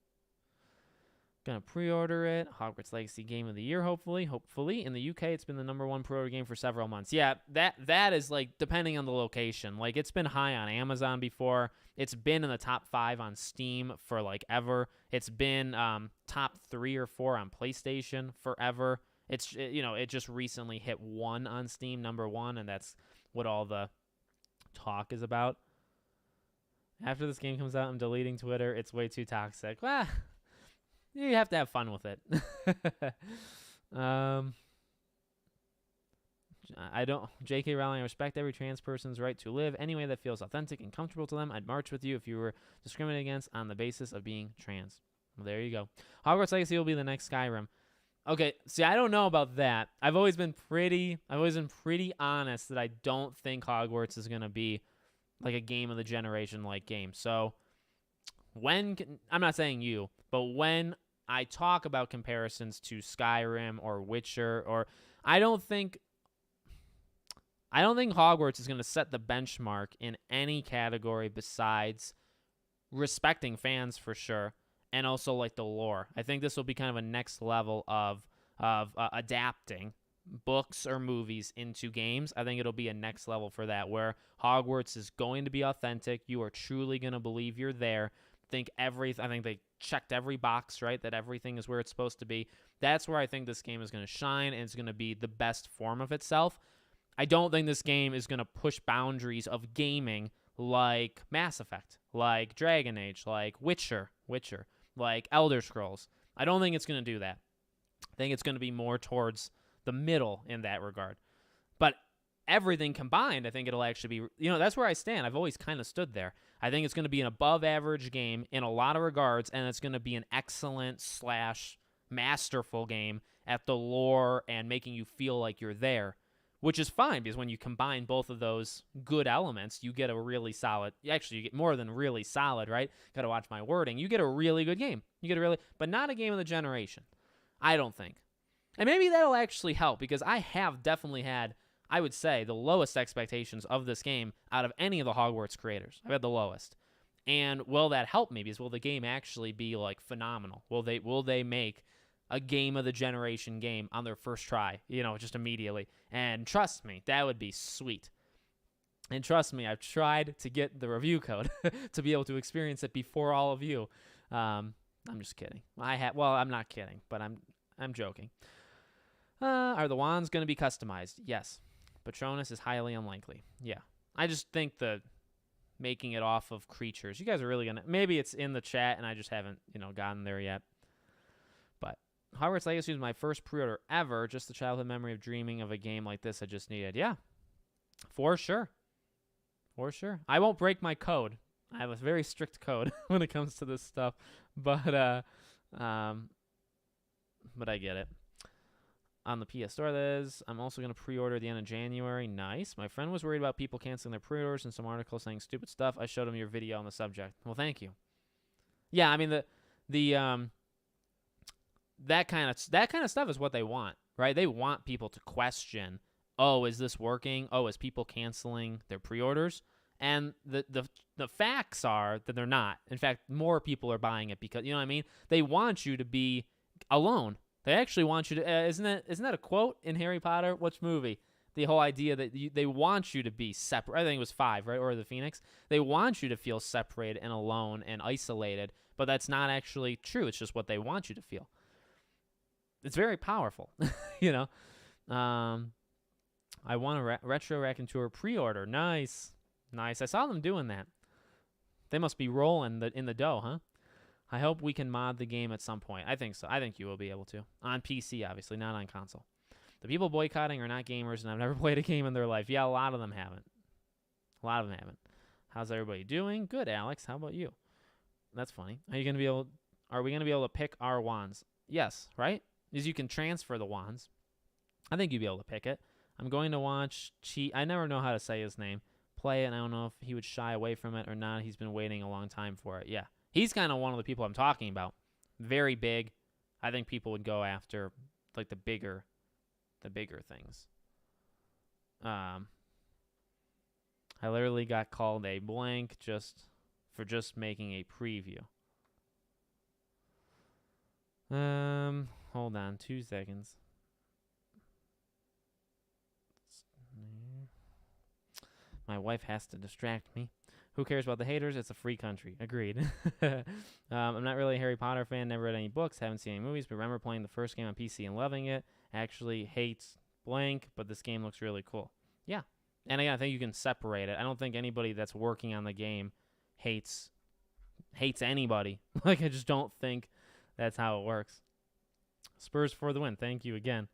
Gonna pre-order it. Hogwarts Legacy Game of the Year, hopefully. In the UK, it's been the #1 pre-order game for several months. Yeah, that is like depending on the location. Like it's been high on Amazon before. It's been in the top 5 on Steam for like ever. It's been top 3 or 4 on PlayStation forever. It just recently hit 1 on Steam, #1, and that's what all the talk is about. After this game comes out, I'm deleting Twitter. It's way too toxic. Well, you have to have fun with it. J.K. Rowling, I respect every trans person's right to live any way that feels authentic and comfortable to them. I'd march with you if you were discriminated against on the basis of being trans. Well, there you go. Hogwarts Legacy will be the next Skyrim. Okay, see, I don't know about that. I've always been pretty honest that I don't think Hogwarts is going to be like a game of the generation like game. So I'm not saying you, but when I talk about comparisons to Skyrim or Witcher, or I don't think Hogwarts is going to set the benchmark in any category besides respecting fans for sure, and also like the lore. I think this will be kind of a next level of adapting books or movies into games. I think it'll be a next level for that, where Hogwarts is going to be authentic. You are truly going to believe you're there. I think they checked every box, right, that everything is where it's supposed to be. That's where I think this game is going to shine, and it's going to be the best form of itself. I don't think this game is going to push boundaries of gaming like Mass Effect, like Dragon Age, like Witcher, like Elder Scrolls. I don't think it's going to do that. I think it's going to be more towards the middle in that regard. But everything combined, I think it'll actually be, that's where I stand. I've always kind of stood there. I think it's going to be an above-average game in a lot of regards, and it's going to be an excellent / masterful game at the lore and making you feel like you're there, which is fine because when you combine both of those good elements, you get a really solid, actually, you get more than really solid, right? Got to watch my wording. You get a really good game. But not a game of the generation, I don't think. And maybe that'll actually help because I have definitely had, I would say, the lowest expectations of this game out of any of the Hogwarts creators. I've had the lowest. And will that help me? Because will the game actually be like phenomenal? Will they make a game of the generation game on their first try, just immediately? And trust me, that would be sweet. And trust me, I've tried to get the review code to be able to experience it before all of you. I'm just kidding. I'm not kidding, but I'm joking. Are the wands going to be customized? Yes. Patronus is highly unlikely. Yeah. I just think the making it off of creatures. You guys are really going to... Maybe it's in the chat and I just haven't, gotten there yet. But Hogwarts Legacy was my first pre-order ever. Just the childhood memory of dreaming of a game like this I just needed. Yeah. For sure. I won't break my code. I have a very strict code when it comes to this stuff. But I get it. On the PS Store, that is. I'm also going to pre-order at the end of January. Nice. My friend was worried about people canceling their pre-orders and some articles saying stupid stuff. I showed him your video on the subject. Well, thank you. Yeah, I mean that kind of stuff is what they want, right? They want people to question, oh, is this working? Oh, is people canceling their pre-orders? And the facts are that they're not. In fact, more people are buying it because, you know what I mean? They want you to be alone. They actually want you to, isn't that a quote in Harry Potter? Which movie? The whole idea that they want you to be separate. I think it was 5, right? Or the Phoenix. They want you to feel separated and alone and isolated, but that's not actually true. It's just what they want you to feel. It's very powerful, I want a Retro Raconteur pre-order. Nice. I saw them doing that. They must be rolling in the dough, huh? I hope we can mod the game at some point. I think so. I think you will be able to. On PC, obviously, not on console. The people boycotting are not gamers and have never played a game in their life. Yeah, a lot of them haven't. How's everybody doing? Good, Alex. How about you? That's funny. Are we going to be able to pick our wands? Yes, right? Because you can transfer the wands. I think you'd be able to pick it. I'm going to watch I never know how to say his name. Play it, and I don't know if he would shy away from it or not. He's been waiting a long time for it. Yeah. He's kind of one of the people I'm talking about. Very big. I think people would go after like the bigger things. I literally got called a blank for making a preview. Hold on 2 seconds. My wife has to distract me. Who cares about the haters? It's a free country. Agreed. I'm not really a Harry Potter fan. Never read any books. Haven't seen any movies. But remember playing the first game on PC and loving it. Actually hates blank, but this game looks really cool. Yeah. And again, I think you can separate it. I don't think anybody that's working on the game hates anybody. I just don't think that's how it works. Spurs for the win. Thank you again.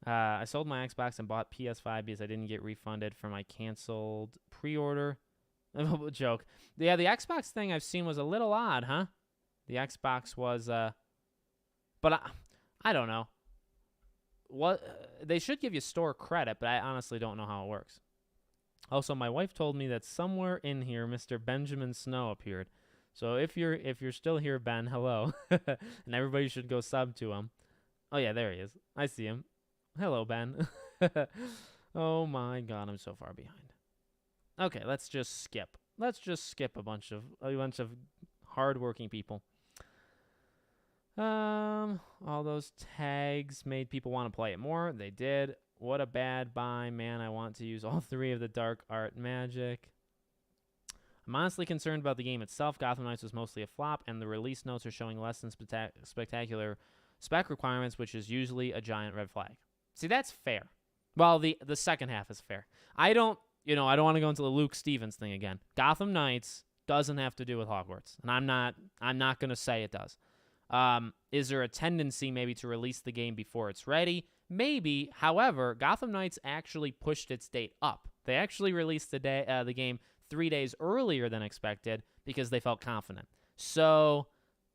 I sold my Xbox and bought PS5 because I didn't get refunded for my canceled pre-order. Joke. Yeah, the Xbox thing I've seen was a little odd, huh? The Xbox was, but I don't know. They should give you store credit, but I honestly don't know how it works. Also, my wife told me that somewhere in here, Mr. Benjamin Snow appeared. So if you're still here, Ben, hello, and everybody should go sub to him. Oh yeah, there he is. I see him. Hello, Ben. Oh my God, I'm so far behind. Okay, let's just skip. A bunch of hardworking people. All those tags made people want to play it more. They did. What a bad buy, man. I want to use all 3 of the dark art magic. I'm honestly concerned about the game itself. Gotham Knights was mostly a flop, and the release notes are showing less than spectacular spec requirements, which is usually a giant red flag. See, that's fair. Well, the second half is fair. I don't want to go into the Luke Stevens thing again. Gotham Knights doesn't have to do with Hogwarts, and I'm not going to say it does. Is there a tendency maybe to release the game before it's ready? Maybe. However, Gotham Knights actually pushed its date up. They actually released the game 3 days earlier than expected because they felt confident. So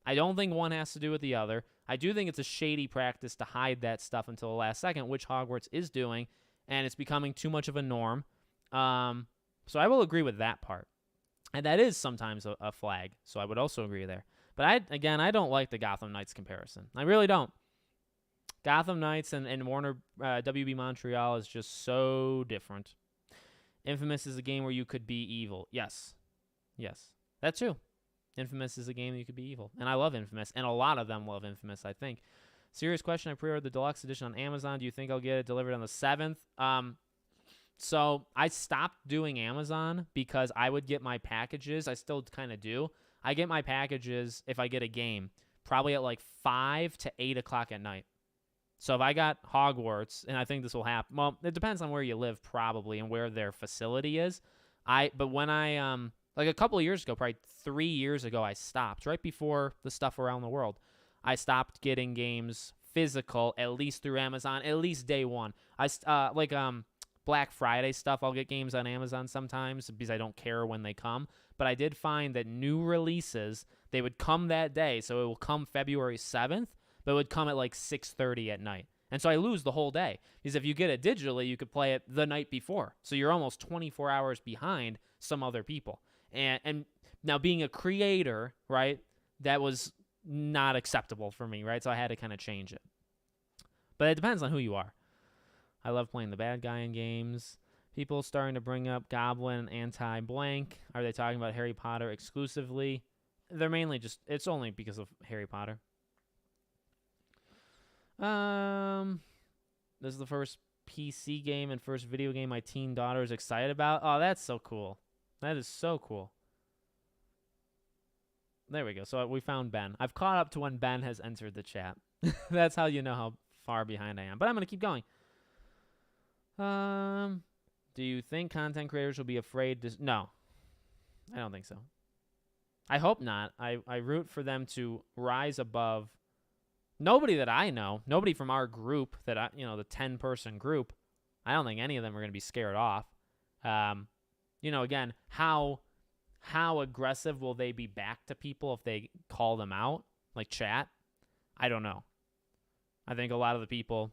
I don't think one has to do with the other. I do think it's a shady practice to hide that stuff until the last second, which Hogwarts is doing, and it's becoming too much of a norm. So I will agree with that part. And that is sometimes a flag, so I would also agree there. But I don't like the Gotham Knights comparison. I really don't. Gotham Knights and Warner WB Montreal is just so different. Infamous is a game where you could be evil. Yes. That's true. Infamous is a game that you could be evil. And I love Infamous, and a lot of them love Infamous, I think. Serious question, I pre-ordered the deluxe edition on Amazon. Do you think I'll get it delivered on the 7th? So I stopped doing Amazon because I would get my packages. I still kind of do. I get my packages, if I get a game, probably at like 5 to 8 o'clock at night. So if I got Hogwarts, and I think this will happen, well, it depends on where you live probably and where their facility is. But when I, like a couple of years ago, probably 3 years ago, I stopped right before the stuff around the world. I stopped getting games physical, at least through Amazon, at least day one. Black Friday stuff, I'll get games on Amazon sometimes because I don't care when they come. But I did find that new releases, they would come that day. So it will come February 7th, but it would come at like 6:30 at night. And so I lose the whole day. Because if you get it digitally, you could play it the night before. So you're almost 24 hours behind some other people. And now being a creator, right, that was not acceptable for me, right? So I had to kind of change it. But it depends on who you are. I love playing the bad guy in games. People starting to bring up Goblin anti-blank. Are they talking about Harry Potter exclusively? They're mainly just, it's only because of Harry Potter. This is the first PC game and first video game my teen daughter is excited about. Oh, that's so cool. That is so cool. There we go. So we found Ben. I've caught up to when Ben has entered the chat. That's how you know how far behind I am. But I'm going to keep going. Do you think content creators will be afraid to... No. I don't think so. I hope not. I root for them to rise above... Nobody that I know, nobody from our group, the 10-person group, I don't think any of them are going to be scared off. Again, how aggressive will they be back to people if they call them out, like chat? I don't know. I think a lot of the people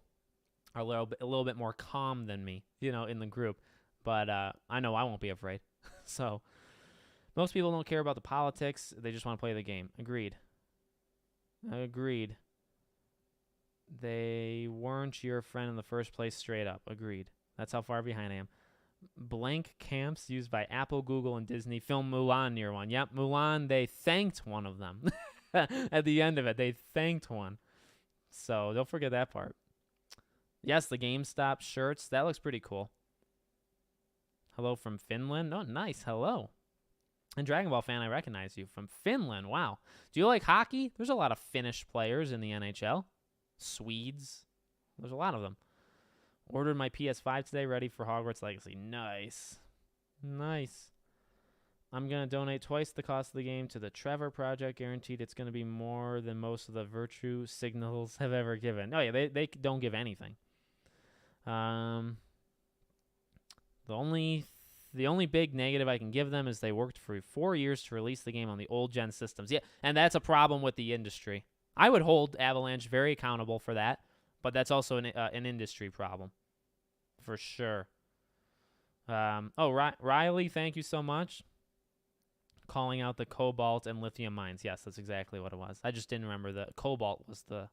are a little bit more calm than me, in the group. But I know I won't be afraid. So most people don't care about the politics. They just want to play the game. Agreed. They weren't your friend in the first place, straight up. Agreed. That's how far behind I am. Blank camps used by Apple, Google, and Disney. Film Mulan near one. Yep, Mulan, they thanked one of them. At the end of it, they thanked one. So don't forget that part. Yes, the GameStop shirts. That looks pretty cool. Hello from Finland. Oh, nice. Hello. And Dragon Ball fan, I recognize you from Finland. Wow. Do you like hockey? There's a lot of Finnish players in the NHL. Swedes. There's a lot of them. Ordered my PS5 today, ready for Hogwarts Legacy. Nice. I'm going to donate twice the cost of the game to the Trevor Project. Guaranteed it's going to be more than most of the virtue signals have ever given. Oh, yeah, they don't give anything. The only big negative I can give them is they worked for 4 years to release the game on the old gen systems. Yeah, and that's a problem with the industry. I would hold Avalanche very accountable for that, but that's also an industry problem, for sure. Riley, thank you so much. Calling out the cobalt and lithium mines. Yes, that's exactly what it was. I just didn't remember the cobalt was the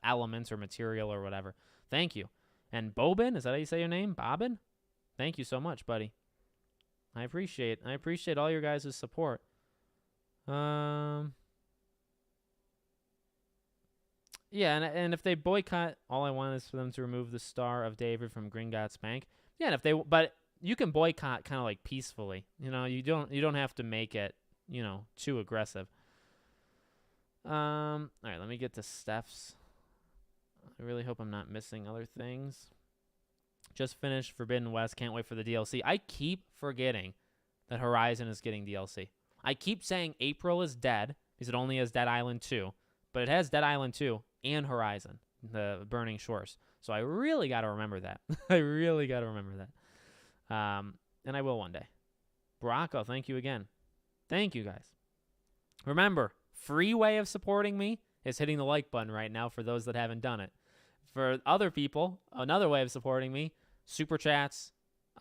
element or material or whatever. Thank you. And Bobin, is that how you say your name? Bobbin? Thank you so much, buddy. I appreciate all your guys' support. Yeah, and if they boycott, all I want is for them to remove the Star of David from Gringotts Bank. Yeah, and but you can boycott kind of like peacefully. You don't have to make it, too aggressive. All right, let me get to Steph's. I really hope I'm not missing other things. Just finished Forbidden West. Can't wait for the DLC. I keep forgetting that Horizon is getting DLC. I keep saying April is dead because it only has Dead Island 2. But it has Dead Island 2 and Horizon, the Burning Shores. So I really got to remember that. I really got to remember that. And I will one day. Baracco, thank you again. Thank you, guys. Remember, free way of supporting me is hitting the like button right now for those that haven't done it. For other people, another way of supporting me, super chats,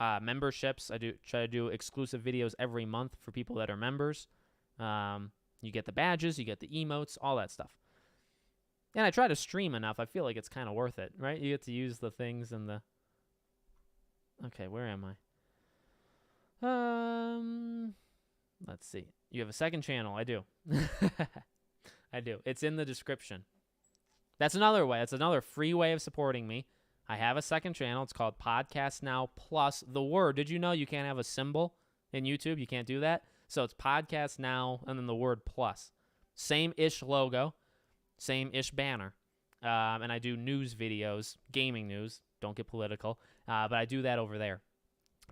memberships. I do try to do exclusive videos every month for people that are members. You get the badges, you get the emotes, all that stuff. And I try to stream enough. I feel like it's kind of worth it, right? You get to use the things and the... Okay, where am I? Let's see. You have a second channel. I do. I do. It's in the description. That's another way. That's another free way of supporting me. I have a second channel. It's called Podcast Now Plus the word. Did you know you can't have a symbol in YouTube? You can't do that. So it's Podcast Now and then the word plus. Same-ish logo. Same-ish banner. And I do news videos, gaming news. Don't get political. But I do that over there.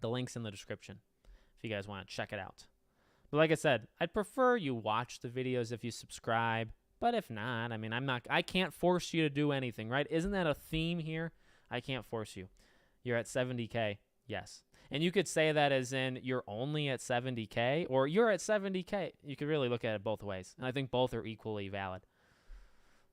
The link's in the description if you guys want to check it out. But like I said, I'd prefer you watch the videos if you subscribe. But if not, I mean, I can't force you to do anything, right? Isn't that a theme here? I can't force you. You're at 70K. Yes. And you could say that as in you're only at 70K or you're at 70K. You could really look at it both ways. And I think both are equally valid.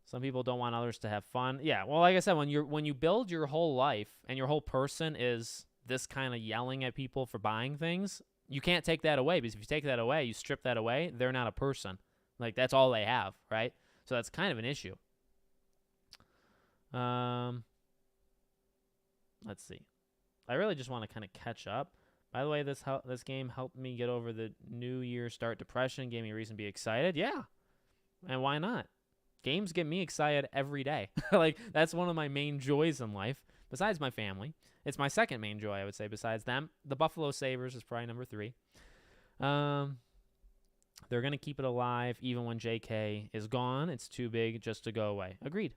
Some people don't want others to have fun. Yeah, well, like I said, when you build your whole life and your whole person is this kind of yelling at people for buying things, you can't take that away, because if you take that away, you strip that away, they're not a person. Like, that's all they have, right? So that's kind of an issue. Let's see. I really just want to kind of catch up. By the way, this game helped me get over the New Year start depression, gave me a reason to be excited. Yeah, and why not? Games get me excited every day. Like, that's one of my main joys in life, besides my family. It's my second main joy, I would say, besides them. The Buffalo Sabres is probably number 3. They're going to keep it alive even when JK is gone. It's too big just to go away. Agreed.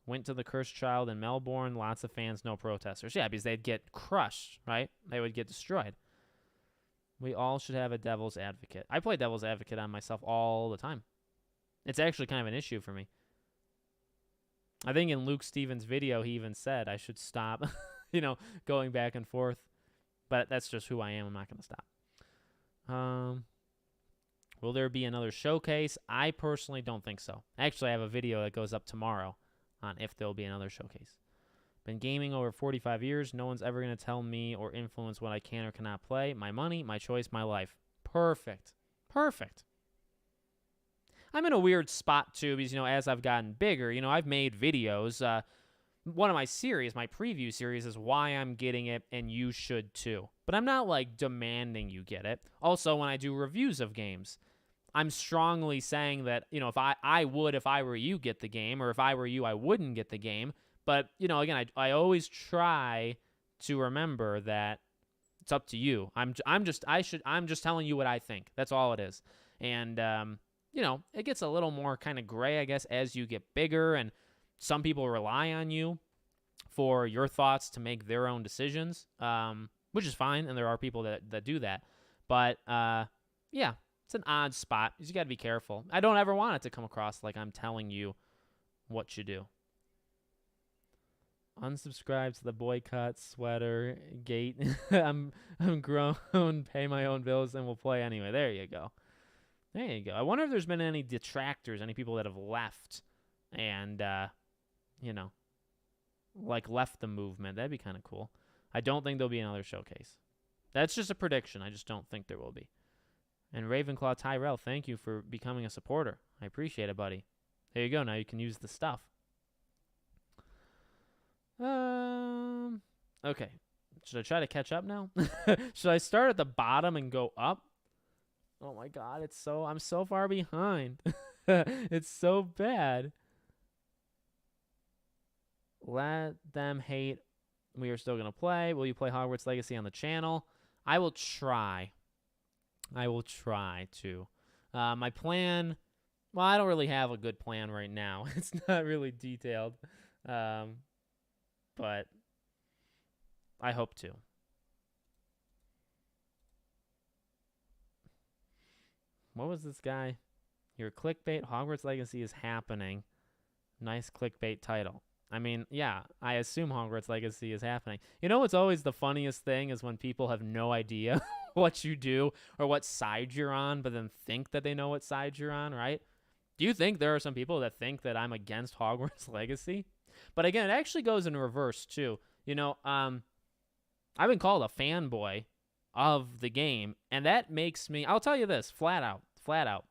Went to the Cursed Child in Melbourne. Lots of fans, no protesters. Yeah, because they'd get crushed, right? They would get destroyed. We all should have a devil's advocate. I play devil's advocate on myself all the time. It's actually kind of an issue for me. I think in Luke Stevens' video, he even said I should stop, going back and forth. But that's just who I am. I'm not going to stop. Will there be another showcase? I personally don't think so. Actually, I have a video that goes up tomorrow on if there'll be another showcase. Been gaming over 45 years. No one's ever going to tell me or influence what I can or cannot play. My money, my choice, my life. Perfect. Perfect. I'm in a weird spot, too, because, as I've gotten bigger, I've made videos. One of my series, my preview series, is why I'm getting it, and you should, too. But I'm not, demanding you get it. Also, when I do reviews of games, I'm strongly saying that, if I would, if I were you, get the game, or if I were you, I wouldn't get the game. But, again, I always try to remember that it's up to you. I'm just telling you what I think. That's all it is. And, it gets a little more kind of gray, I guess, as you get bigger, and some people rely on you for your thoughts to make their own decisions, which is fine, and there are people that do that. But, yeah, it's an odd spot. You got to be careful. I don't ever want it to come across like I'm telling you what you do. Unsubscribe to the boycott sweater gate. I'm grown, pay my own bills, and will play anyway. There you go. There you go. I wonder if there's been any detractors, any people that have left and, left the movement. That'd be kind of cool. I don't think there'll be another showcase. That's just a prediction. I just don't think there will be. And Ravenclaw Tyrell, thank you for becoming a supporter. I appreciate it, buddy. There you go. Now you can use the stuff. Okay. Should I try to catch up now? Should I start at the bottom and go up? Oh my God, I'm so far behind. It's so bad. Let them hate. We are still going to play. Will you play Hogwarts Legacy on the channel? I will try. To. My plan, well, I don't really have a good plan right now. It's not really detailed. But I hope to. What was this guy? Your clickbait, Hogwarts Legacy is happening. Nice clickbait title. I mean, yeah, I assume Hogwarts Legacy is happening. You know what's always the funniest thing is when people have no idea what you do or what side you're on, but then think that they know what side you're on, right? Do you think there are some people that think that I'm against Hogwarts Legacy? But again, it actually goes in reverse, too. You know, I've been called a fanboy of the game, and that makes me, I'll tell you this, flat out,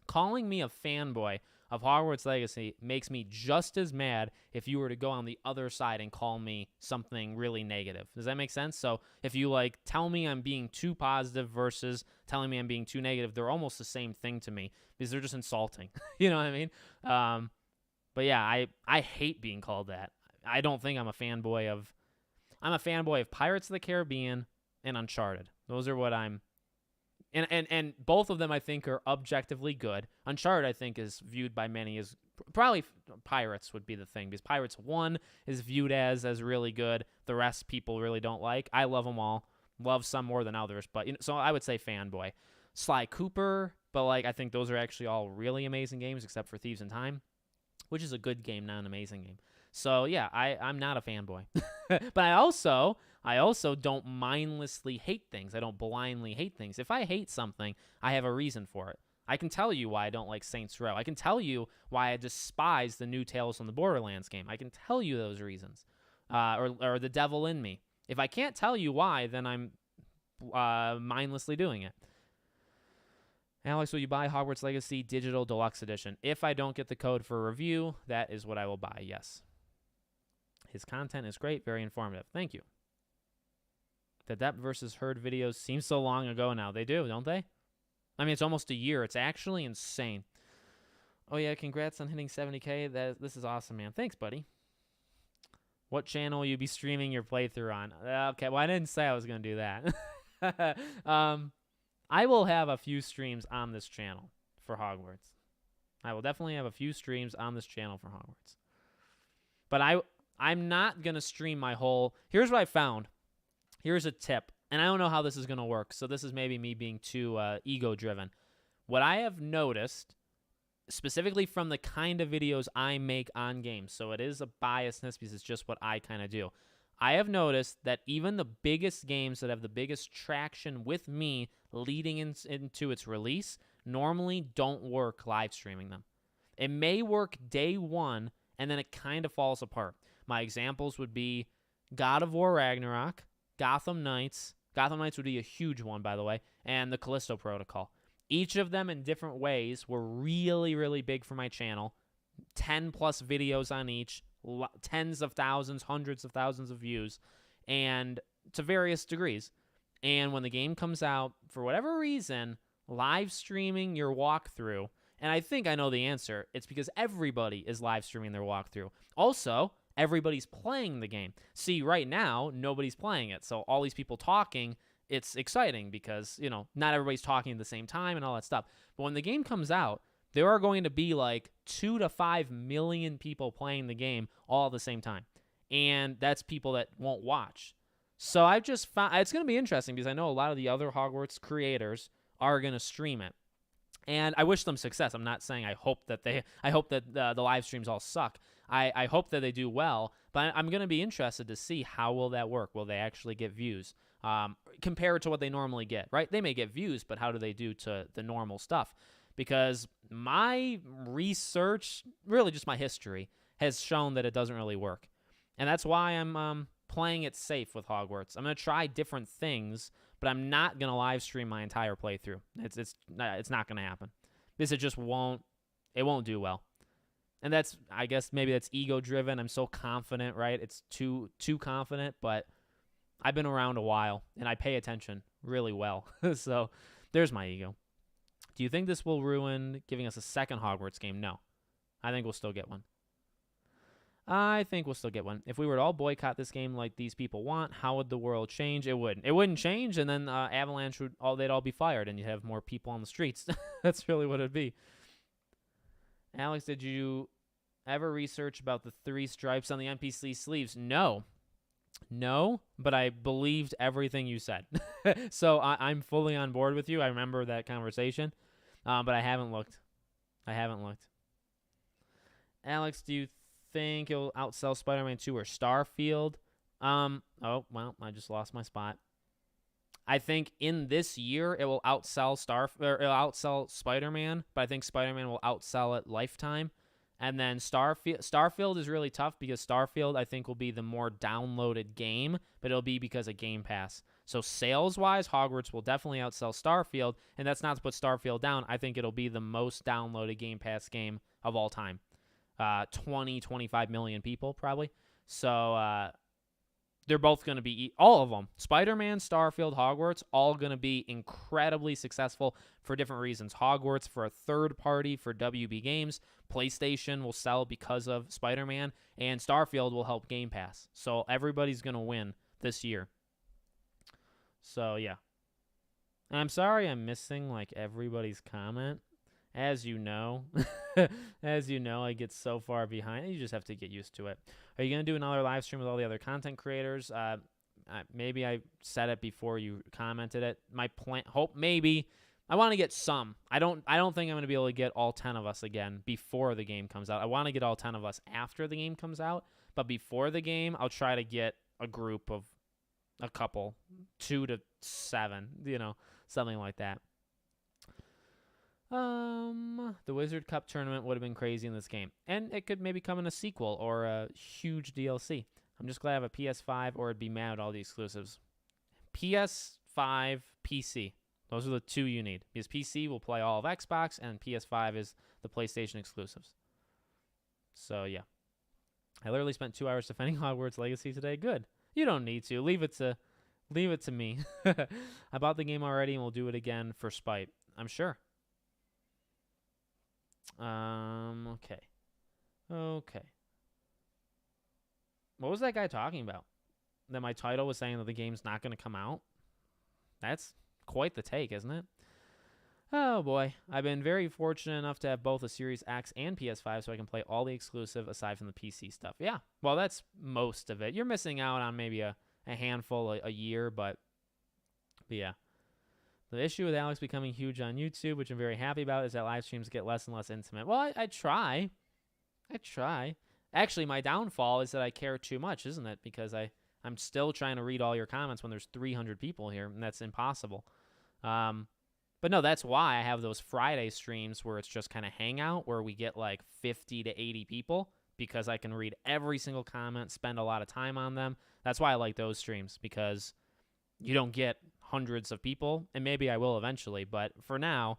calling me a fanboy of Hogwarts Legacy makes me just as mad if you were to go on the other side and call me something really negative. Does that make sense? So if you like tell me I'm being too positive versus telling me I'm being too negative, they're almost the same thing to me because they're just insulting. You know what I mean? But yeah, I hate being called that. I don't think I'm a fanboy of Pirates of the Caribbean and Uncharted. Those are what I'm. And both of them, I think, are objectively good. Uncharted, I think, is viewed by many as probably Pirates would be the thing because Pirates 1 is viewed as really good. The rest people really don't like. I love them all. Love some more than others, but so I would say fanboy. Sly Cooper, but like I think those are actually all really amazing games except for Thieves in Time, which is a good game, not an amazing game. So yeah, I'm not a fanboy, but I also don't mindlessly hate things. I don't blindly hate things. If I hate something, I have a reason for it. I can tell you why I don't like Saints Row. I can tell you why I despise the new Tales from the Borderlands game. I can tell you those reasons, or the devil in me. If I can't tell you why, then I'm mindlessly doing it. Alex, will you buy Hogwarts Legacy Digital Deluxe Edition? If I don't get the code for review, that is what I will buy, yes. His content is great, very informative. Thank you. The Depp versus Heard videos seem so long ago now. They do, don't they? I mean, it's almost a year. It's actually insane. Oh, yeah, congrats on hitting 70K. This is awesome, man. Thanks, buddy. What channel will you be streaming your playthrough on? Okay, well, I didn't say I was going to do that. I will have a few streams on this channel for Hogwarts. I will definitely have a few streams on this channel for Hogwarts. But I'm not going to stream my whole... Here's what I found. Here's a tip. And I don't know how this is going to work, so this is maybe me being too ego-driven. What I have noticed, specifically from the kind of videos I make on games, so it is a biasness because it's just what I kind of do. I have noticed that even the biggest games that have the biggest traction with me leading into its release normally don't work live streaming them. It may work day one, and then it kind of falls apart. My examples would be God of War Ragnarok, Gotham Knights. Gotham Knights would be a huge one, by the way, and the Callisto Protocol. Each of them in different ways were really, really big for my channel. 10-plus videos on each, tens of thousands, hundreds of thousands of views, and to various degrees. And when the game comes out, for whatever reason, live streaming your walkthrough, and I think I know the answer, it's because everybody is live streaming their walkthrough. Also, everybody's playing the game. See, right now, nobody's playing it, so all these people talking, it's exciting because, you know, not everybody's talking at the same time and all that stuff. But when the game comes out, there are going to be like 2 to 5 million people playing the game all at the same time. And that's people that won't watch. So I've just found it's going to be interesting because I know a lot of the other Hogwarts creators are going to stream it. And I wish them success. I'm not saying I hope that the live streams all suck. I hope that they do well, but I'm going to be interested to see how will that work. Will they actually get views compared to what they normally get, right? They may get views, but how do they do to the normal stuff? Because my research, really just my history, has shown that it doesn't really work. And that's why I'm playing it safe with Hogwarts. I'm going to try different things, but I'm not going to live stream my entire playthrough. It's not going to happen. Because it just won't do well. And that's, I guess maybe that's ego-driven. I'm so confident, right? It's too confident, but I've been around a while, and I pay attention really well. So there's my ego. Do you think this will ruin giving us a second Hogwarts game? No. I think we'll still get one. If we were to all boycott this game like these people want, how would the world change? It wouldn't. It wouldn't change, and then Avalanche they'd all be fired, and you'd have more people on the streets. That's really what it'd be. Alex, did you ever research about the 3 stripes on the NPC sleeves? No. No, but I believed everything you said. So I'm fully on board with you. I remember that conversation, but I haven't looked. I haven't looked. Alex, do you think it'll outsell Spider-Man 2 or Starfield? Oh, well, I just lost my spot. I think in this year it will outsell it'll outsell Spider-Man, but I think Spider-Man will outsell it lifetime. And then Starfield is really tough because Starfield I think will be the more downloaded game, but it'll be because of Game Pass. So sales-wise, Hogwarts will definitely outsell Starfield, and that's not to put Starfield down. I think it'll be the most downloaded Game Pass game of all time. 25 million people probably. So they're both going to be, all of them, Spider-Man, Starfield, Hogwarts, all going to be incredibly successful for different reasons. Hogwarts for a third party for WB Games. PlayStation will sell because of Spider-Man, and Starfield will help Game Pass. So everybody's going to win this year. So, yeah. I'm sorry I'm missing, like, everybody's comment. As you know, I get so far behind. You just have to get used to it. Are you going to do another live stream with all the other content creators? Maybe I said it before you commented it. My plan, maybe. I want to get some. I don't think I'm going to be able to get all 10 of us again before the game comes out. I want to get all 10 of us after the game comes out, but before the game, I'll try to get a group of a couple, 2 to 7, something like that. The Wizard Cup tournament would have been crazy in this game, and it could maybe come in a sequel or a huge DLC. I'm just glad I have a PS5, or I'd be mad at all the exclusives. PS5, PC. Those are the two you need, because PC will play all of Xbox, and PS5 is the PlayStation exclusives. So, yeah. I literally spent 2 hours defending Hogwarts Legacy today. Good. You don't need to. Leave it to me. I bought the game already, and we'll do it again for spite. I'm sure. Okay. What was that guy talking about? That my title was saying that the game's not going to come out? That's quite the take, isn't it? Oh, boy. I've been very fortunate enough to have both a Series X and PS5, so I can play all the exclusive aside from the PC stuff. Yeah, well, that's most of it. You're missing out on maybe a handful a year, but yeah. The issue with Alex becoming huge on YouTube, which I'm very happy about, is that live streams get less and less intimate. Well, I try. Actually, my downfall is that I care too much, isn't it? Because I'm still trying to read all your comments when there's 300 people here, and that's impossible. But no, that's why I have those Friday streams where it's just kind of hangout, where we get like 50 to 80 people, because I can read every single comment, spend a lot of time on them. That's why I like those streams, because you don't get hundreds of people, and maybe I will eventually, but for now,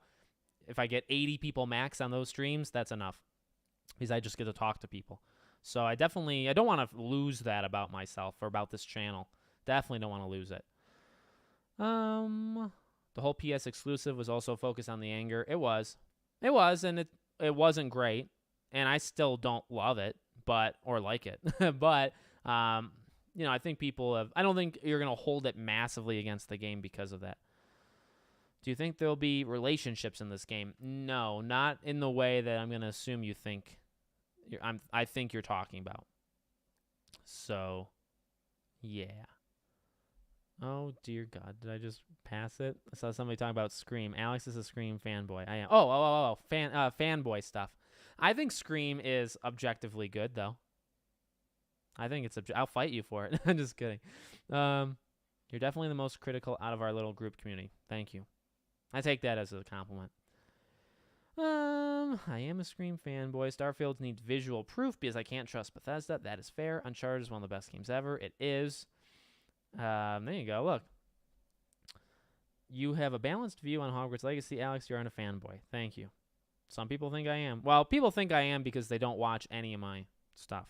if I get 80 people max on those streams, that's enough, because I just get to talk to people. So I don't want to lose that about myself or about this channel. Definitely don't want to lose it. The whole PS exclusive was also focused on the anger. It was, and it wasn't great, and I still don't love it, or like it, but I think I don't think you're going to hold it massively against the game because of that. Do you think there'll be relationships in this game? No, not in the way that I'm going to assume you think. I think you're talking about. So, yeah. Oh, dear God. Did I just pass it? I saw somebody talking about Scream. Alex is a Scream fanboy. I am. Fanboy stuff. I think Scream is objectively good, though. I think it's I'll fight you for it. I'm just kidding. You're definitely the most critical out of our little group community. Thank you. I take that as a compliment. I am a Scream fanboy. Starfield needs visual proof because I can't trust Bethesda. That is fair. Uncharted is one of the best games ever. It is. There you go. Look. You have a balanced view on Hogwarts Legacy, Alex. You're on a fanboy. Thank you. Some people think I am. Well, people think I am because they don't watch any of my stuff.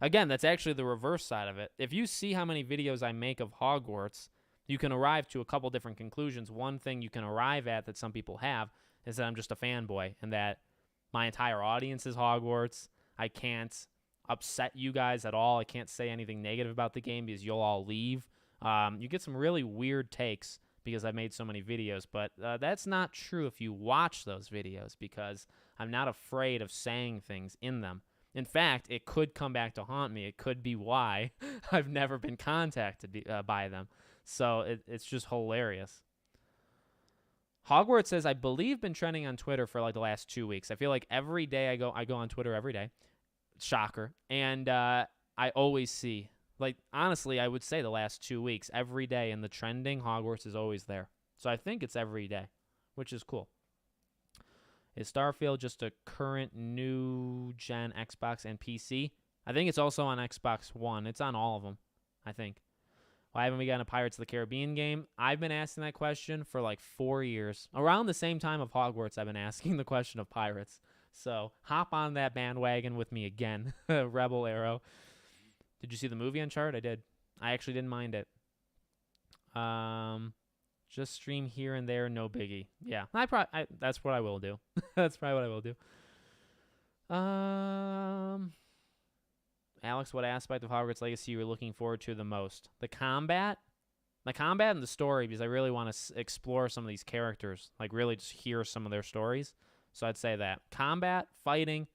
Again, that's actually the reverse side of it. If you see how many videos I make of Hogwarts, you can arrive to a couple different conclusions. One thing you can arrive at that some people have is that I'm just a fanboy and that my entire audience is Hogwarts. I can't upset you guys at all. I can't say anything negative about the game because you'll all leave. You get some really weird takes because I've made so many videos, but that's not true if you watch those videos because I'm not afraid of saying things in them. In fact, it could come back to haunt me. It could be why I've never been contacted by them. So it's just hilarious. Hogwarts says, I believe been trending on Twitter for like the last 2 weeks. I feel like every day I go on Twitter every day. Shocker. And I always see, like, honestly, I would say the last 2 weeks, every day in the trending, Hogwarts is always there. So I think it's every day, which is cool. Is Starfield just a current new-gen Xbox and PC? I think it's also on Xbox One. It's on all of them, I think. Why haven't we gotten a Pirates of the Caribbean game? I've been asking that question for like 4 years. Around the same time of Hogwarts, I've been asking the question of Pirates. So hop on that bandwagon with me again, Rebel Arrow. Did you see the movie Uncharted? I did. I actually didn't mind it. Just stream here and there, no biggie. Yeah, that's what I will do. That's probably what I will do. Alex, what aspect of Hogwarts Legacy you were looking forward to the most? The combat and the story, because I really want to explore some of these characters, like really just hear some of their stories. So I'd say that combat, fighting,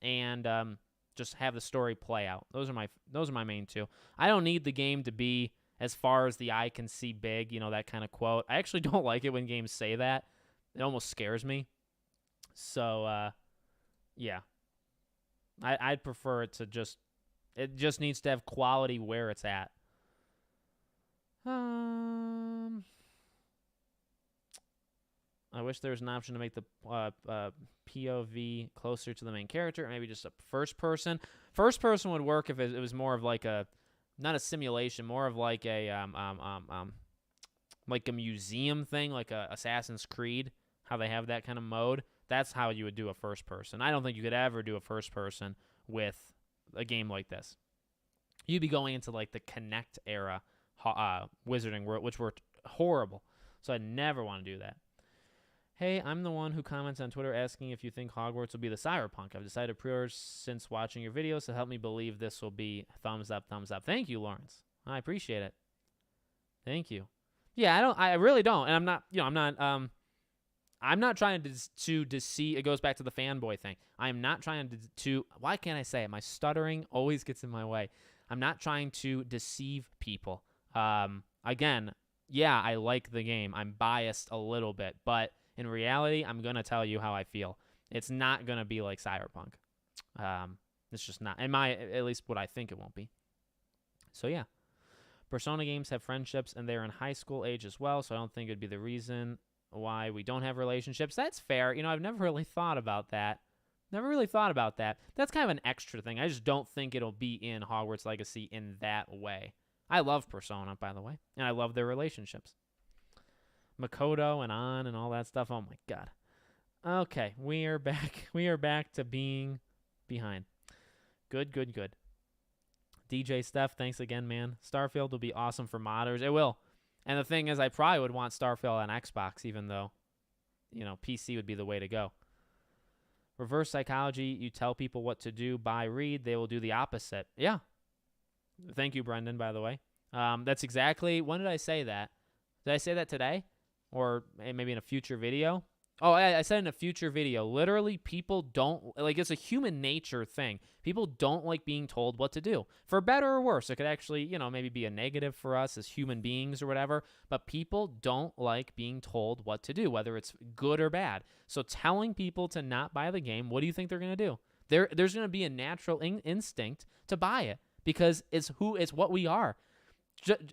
and just have the story play out. Those are my main two. I don't need the game to be as far as the eye can see big, that kind of quote. I actually don't like it when games say that. It almost scares me. So, yeah. I'd prefer it to it just needs to have quality where it's at. I wish there was an option to make the POV closer to the main character, or maybe just a first person. First person would work if it was more of like not a simulation, more of like a museum thing, like a Assassin's Creed, how they have that kind of mode. That's how you would do a first person. I don't think you could ever do a first person with a game like this. You'd be going into like the Kinect era Wizarding World, which were horrible. So I never want to do that. Hey, I'm the one who comments on Twitter asking if you think Hogwarts will be the Cyberpunk. I've decided pre-order since watching your videos to help me believe this will be thumbs up, thumbs up. Thank you, Lawrence. I appreciate it. Thank you. Yeah, I really don't. And I'm not trying to deceive. It goes back to the fanboy thing. I am not trying to why can't I say it? My stuttering always gets in my way. I'm not trying to deceive people. Again, yeah, I like the game. I'm biased a little bit, but in reality, I'm going to tell you how I feel. It's not going to be like Cyberpunk. It's just not. At least what I think it won't be. So, yeah. Persona games have friendships, and they're in high school age as well, so I don't think it would be the reason why we don't have relationships. That's fair. I've never really thought about that. That's kind of an extra thing. I just don't think it'll be in Hogwarts Legacy in that way. I love Persona, by the way, and I love their relationships. Makoto and On and all that stuff. Oh, my God. Okay, we are back. We are back to being behind. Good. DJ Steph, thanks again, man. Starfield will be awesome for modders. It will. And the thing is, I probably would want Starfield on Xbox, even though, PC would be the way to go. Reverse psychology, you tell people what to do, buy, read, they will do the opposite. Yeah. Thank you, Brendan, by the way. That's exactly, when did I say that? Did I say that today? Or maybe in a future video? Oh, I said in a future video. Literally, people don't, it's a human nature thing. People don't like being told what to do. For better or worse. It could actually, maybe be a negative for us as human beings or whatever. But people don't like being told what to do, whether it's good or bad. So telling people to not buy the game, what do you think they're going to do? There's going to be a natural instinct to buy it because it's what we are.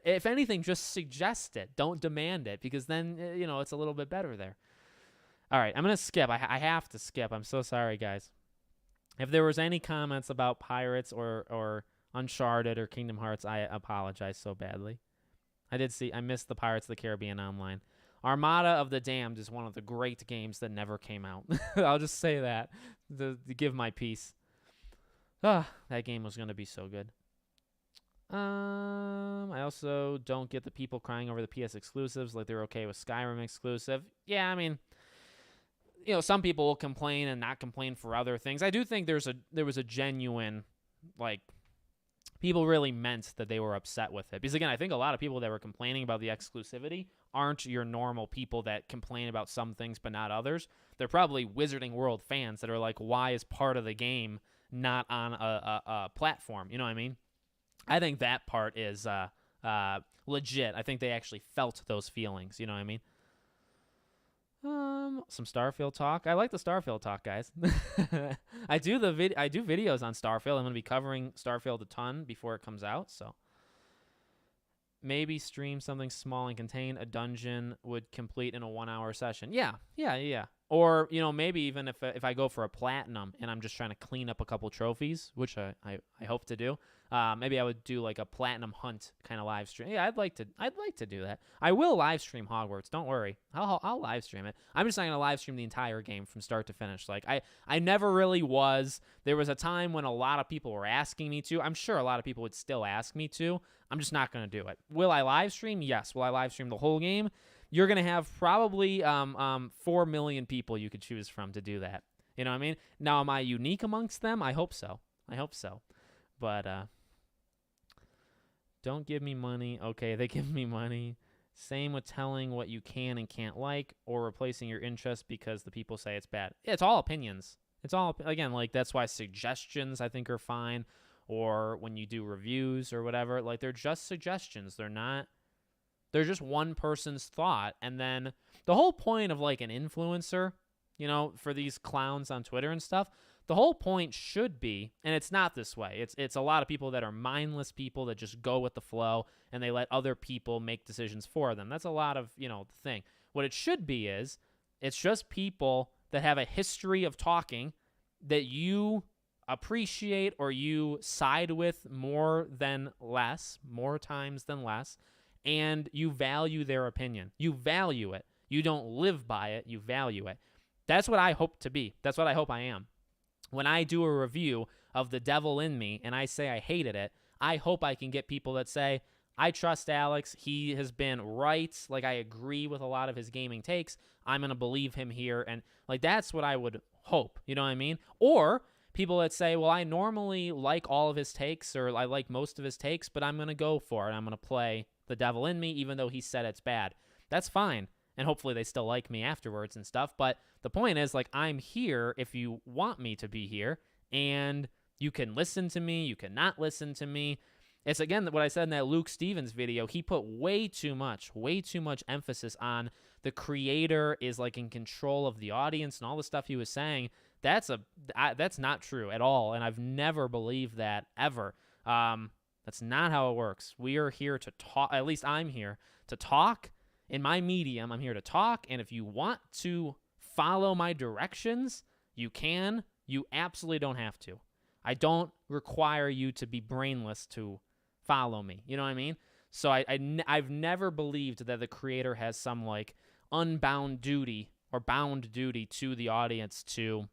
If anything, just suggest it. Don't demand it because then, it's a little bit better there. All right, I'm going to skip. I have to skip. I'm so sorry, guys. If there was any comments about Pirates or Uncharted or Kingdom Hearts, I apologize so badly. I missed the Pirates of the Caribbean Online. Armada of the Damned is one of the great games that never came out. I'll just say that to give my piece. That game was going to be so good. I also don't get the people crying over the PS exclusives like they're okay with Skyrim exclusive. Yeah, I mean, some people will complain and not complain for other things. I do think there was a genuine, people really meant that they were upset with it. Because, again, I think a lot of people that were complaining about the exclusivity aren't your normal people that complain about some things but not others. They're probably Wizarding World fans that are like, why is part of the game not on a platform. You know what I mean? I think that part is legit. I think they actually felt those feelings. You know what I mean? Some Starfield talk. I like the Starfield talk, guys. I do videos on Starfield. I'm going to be covering Starfield a ton before it comes out, so maybe stream something small and contain a dungeon would complete in a 1-hour session. Yeah. Or, maybe even if I go for a platinum and I'm just trying to clean up a couple trophies, which I hope to do, maybe I would do like a platinum hunt kind of live stream. Yeah, I'd like to do that. I will live stream Hogwarts. Don't worry. I'll live stream it. I'm just not going to live stream the entire game from start to finish. Like I never really was. There was a time when a lot of people were asking me to. I'm sure a lot of people would still ask me to. I'm just not going to do it. Will I live stream? Yes. Will I live stream the whole game? You're going to have probably 4 million people you could choose from to do that. You know what I mean? Now, am I unique amongst them? I hope so. But don't give me money. Okay, they give me money. Same with telling what you can and can't like or replacing your interest because the people say it's bad. Yeah, it's all opinions. It's all, again, like that's why suggestions I think are fine. Or when you do reviews or whatever, like they're just suggestions. They're just one person's thought. And then the whole point of like an influencer, for these clowns on Twitter and stuff, the whole point should be, and it's not this way. It's a lot of people that are mindless people that just go with the flow and they let other people make decisions for them. That's a lot of, the thing. What it should be is it's just people that have a history of talking that you appreciate or you side with more times than less, and you value their opinion. You value it. You don't live by it. You value it. That's what I hope to be. That's what I hope I am. When I do a review of The Devil in Me and I say I hated it, I hope I can get people that say, I trust Alex. He has been right. Like, I agree with a lot of his gaming takes. I'm going to believe him here. And, like, that's what I would hope. You know what I mean? Or people that say, well, I normally like all of his takes or I like most of his takes, but I'm going to go for it. I'm going to play The Devil in Me even though he said it's bad. That's fine. And hopefully they still like me afterwards and stuff. But the point is, like, I'm here if you want me to be here. And you can listen to me. You cannot listen to me. It's, again, what I said in that Luke Stevens video. He put way too much emphasis on the creator is, like, in control of the audience and all the stuff he was saying. That's not true at all. And I've never believed that ever. That's not how it works. We are here to talk. At least I'm here to talk. In my medium, I'm here to talk, and if you want to follow my directions, you can. You absolutely don't have to. I don't require you to be brainless to follow me. You know what I mean? So I've never believed that the creator has some, like, unbound duty or bound duty to the audience to,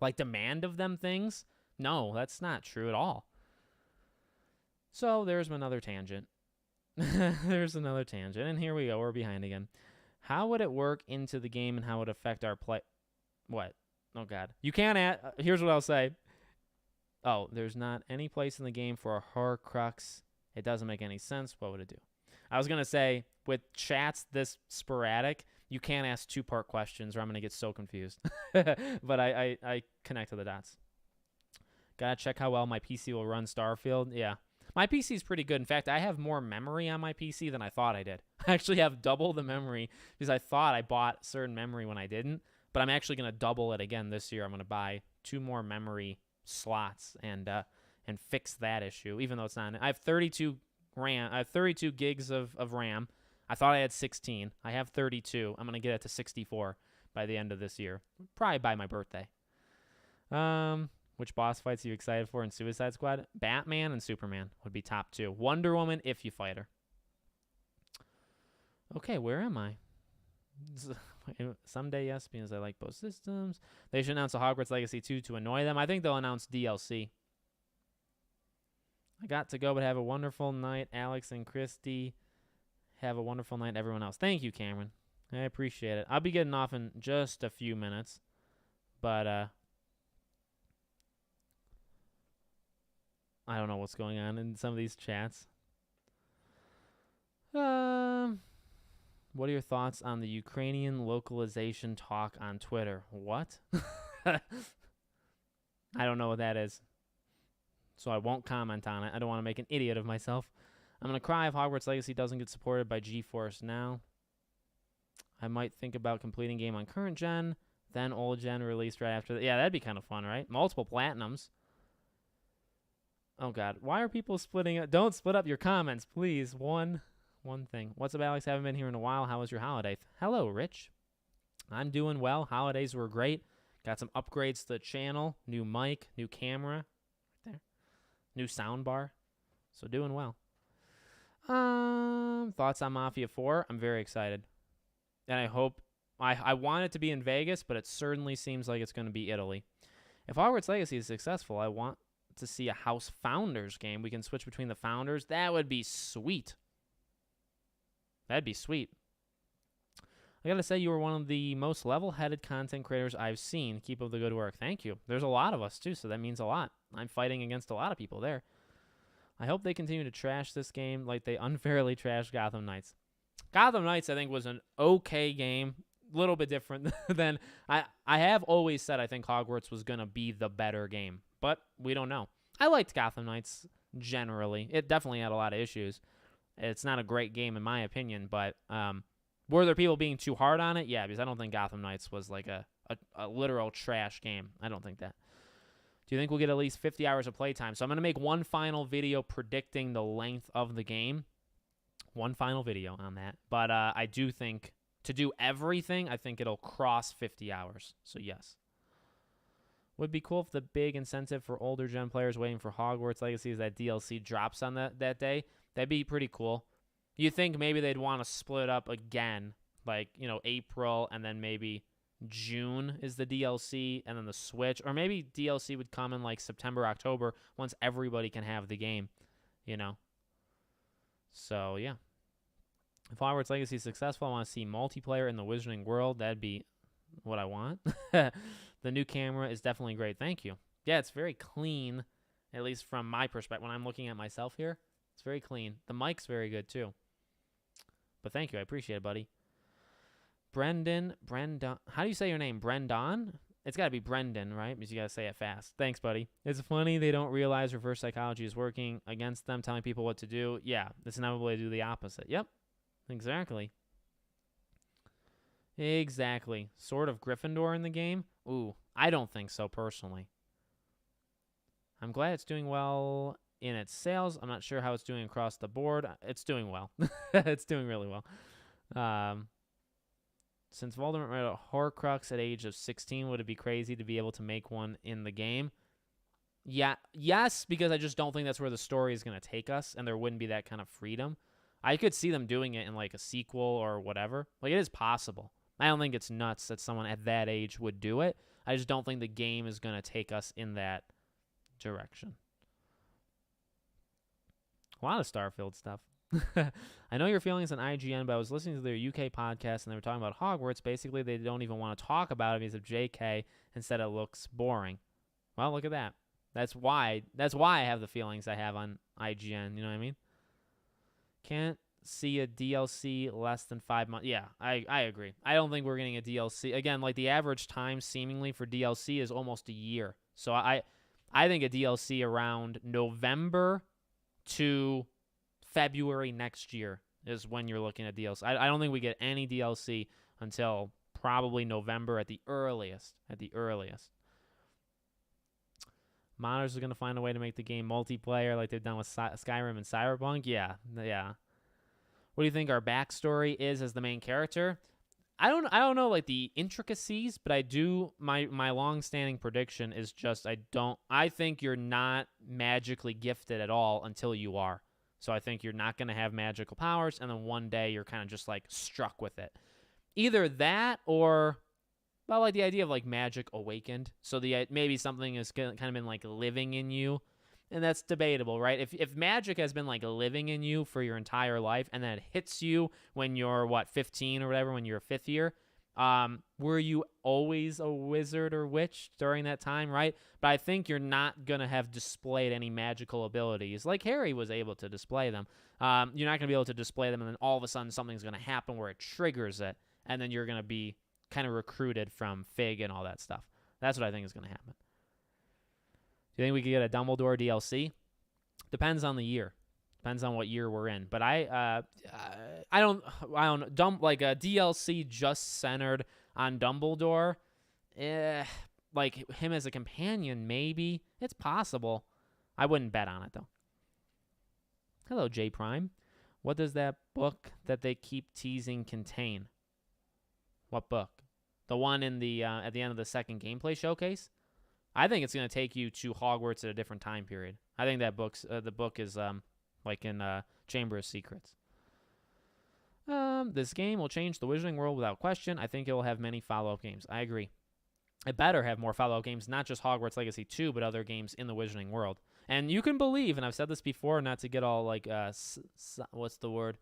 like, demand of them things. No, that's not true at all. So there's another tangent. There's another tangent, and here we go. We're behind again. How would it work into the game, and how would it affect our play? What? Oh, God. You can't add... here's what I'll say. Oh, there's not any place in the game for a Horcrux. It doesn't make any sense. What would it do? I was going to say, with chats this sporadic, you can't ask two-part questions, or I'm going to get so confused. But I connect to the dots. Gotta check how well my PC will run Starfield. Yeah. My PC is pretty good. In fact, I have more memory on my PC than I thought I did. I actually have double the memory because I thought I bought certain memory when I didn't. But I'm actually going to double it again this year. I'm going to buy 2 more memory slots and fix that issue, even though it's not. I have 32 RAM. I have 32 gigs of RAM. I thought I had 16. I have 32. I'm going to get it to 64 by the end of this year, probably by my birthday. Which boss fights are you excited for in Suicide Squad? Batman and Superman would be top 2. Wonder Woman, if you fight her. Okay, where am I? Someday, yes, because I like both systems. They should announce a Hogwarts Legacy 2 to annoy them. I think they'll announce DLC. I got to go, but have a wonderful night. Alex and Christy, have a wonderful night. Everyone else. Thank you, Cameron. I appreciate it. I'll be getting off in just a few minutes. But, I don't know what's going on in some of these chats. What are your thoughts on the Ukrainian localization talk on Twitter? What? I don't know what that is. so I won't comment on it. I don't want to make an idiot of myself. I'm going to cry if Hogwarts Legacy doesn't get supported by GeForce Now. I might think about completing game on current gen, then old gen released right after that. Yeah, that'd be kind of fun, right? Multiple platinums. Oh, God. Why are people splitting up? Don't split up your comments, please. One thing. What's up, Alex? Haven't been here in a while. How was your holiday? Hello, Rich. I'm doing well. Holidays were great. Got some upgrades to the channel. New mic, new camera. Right there. New sound bar. So doing well. Thoughts on Mafia 4? I'm very excited. And I hope... I want it to be in Vegas, but it certainly seems like it's going to be Italy. If Hogwarts Legacy is successful, I want to see a House Founders game. We can switch between the founders. That would be sweet. That'd be sweet. I gotta say, you were one of the most level-headed content creators I've seen. Keep up the good work. Thank you. There's a lot of us, too, so that means a lot. I'm fighting against a lot of people there. I hope they continue to trash this game like they unfairly trashed Gotham Knights. Gotham Knights, I think, was an okay game. A little bit different than... I have always said I think Hogwarts was going to be the better game, but we don't know. I liked Gotham Knights generally. It definitely had a lot of issues. It's not a great game in my opinion, but were there people being too hard on it? Yeah, because I don't think Gotham Knights was like a literal trash game. I don't think that. Do you think we'll get at least 50 hours of playtime? So I'm going to make one final video predicting the length of the game. One final video on that. But I do think to do everything, I think it'll cross 50 hours. So yes. Would be cool if the big incentive for older gen players waiting for Hogwarts Legacy is that DLC drops on that day. That'd be pretty cool. You think maybe they'd want to split up again, like, you know, April and then maybe June is the DLC and then the Switch, or maybe DLC would come in like September, October once everybody can have the game, you know. So, yeah. If Hogwarts Legacy is successful, I want to see multiplayer in the Wizarding World. That'd be what I want. The new camera is definitely great. Thank you. Yeah, it's very clean, at least from my perspective. When I'm looking at myself here, it's very clean. The mic's very good, too. But thank you. I appreciate it, buddy. Brendan. How do you say your name? Brendan? It's got to be Brendan, right? Because you got to say it fast. Thanks, buddy. It's funny they don't realize reverse psychology is working against them, telling people what to do. Yeah, it's inevitable to do the opposite. Yep. Exactly. Exactly. Sort of Gryffindor in the game? Ooh, I don't think so, personally. I'm glad it's doing well in its sales. I'm not sure how it's doing across the board. It's doing well. It's doing really well. Since Voldemort made a Horcrux at age of 16, would it be crazy to be able to make one in the game? Yeah, yes, because I just don't think that's where the story is going to take us, and there wouldn't be that kind of freedom. I could see them doing it in like a sequel or whatever. Like, it is possible. I don't think it's nuts that someone at that age would do it. I just don't think the game is going to take us in that direction. A lot of Starfield stuff. I know your feelings on IGN, but I was listening to their UK podcast, and they were talking about Hogwarts. Basically, they don't even want to talk about it because of JK and said it looks boring. Well, look at that. That's why I have the feelings I have on IGN. You know what I mean? Can't see a DLC less than 5 months. Yeah, I agree. I don't think we're getting a DLC. Again, like the average time seemingly for DLC is almost a year. So I think a DLC around November to February next year is when you're looking at DLC. I don't think we get any DLC until probably November at the earliest. Modders are going to find a way to make the game multiplayer like they've done with Skyrim and Cyberpunk. Yeah. What do you think our backstory is as the main character? I don't know like the intricacies, but I do. My long-standing prediction is just I think you're not magically gifted at all until you are. So I think you're not going to have magical powers, and then one day you're kind of just like struck with it. Either that or, well, like the idea of like magic awakened. So maybe something is kind of been like living in you, and that's debatable, right? If magic has been like living in you for your entire life, and then it hits you when you're 15 or whatever, when you're a fifth year. Were you always a wizard or witch during that time, right? But I think you're not going to have displayed any magical abilities like Harry was able to display them. You're not going to be able to display them, and then all of a sudden something's going to happen where it triggers it, and then you're going to be kind of recruited from Fig and all that stuff. That's what I think is going to happen. Do You think we could get a Dumbledore DLC? Depends on the year. Depends on what year we're in. But I don't like a DLC just centered on Dumbledore. Like him as a companion, maybe. It's possible. I wouldn't bet on it though. Hello, J Prime. What does that book that they keep teasing contain? What book? The one in the at the end of the second gameplay showcase? I think it's going to take you to Hogwarts at a different time period. I think that the book is like in Chamber of Secrets. This game will change the Wizarding world without question. I think it will have many follow-up games. I agree. It better have more follow-up games, not just Hogwarts Legacy 2, but other games in the Wizarding world. And you can believe, and I've said this before, not to get all like, what's the word?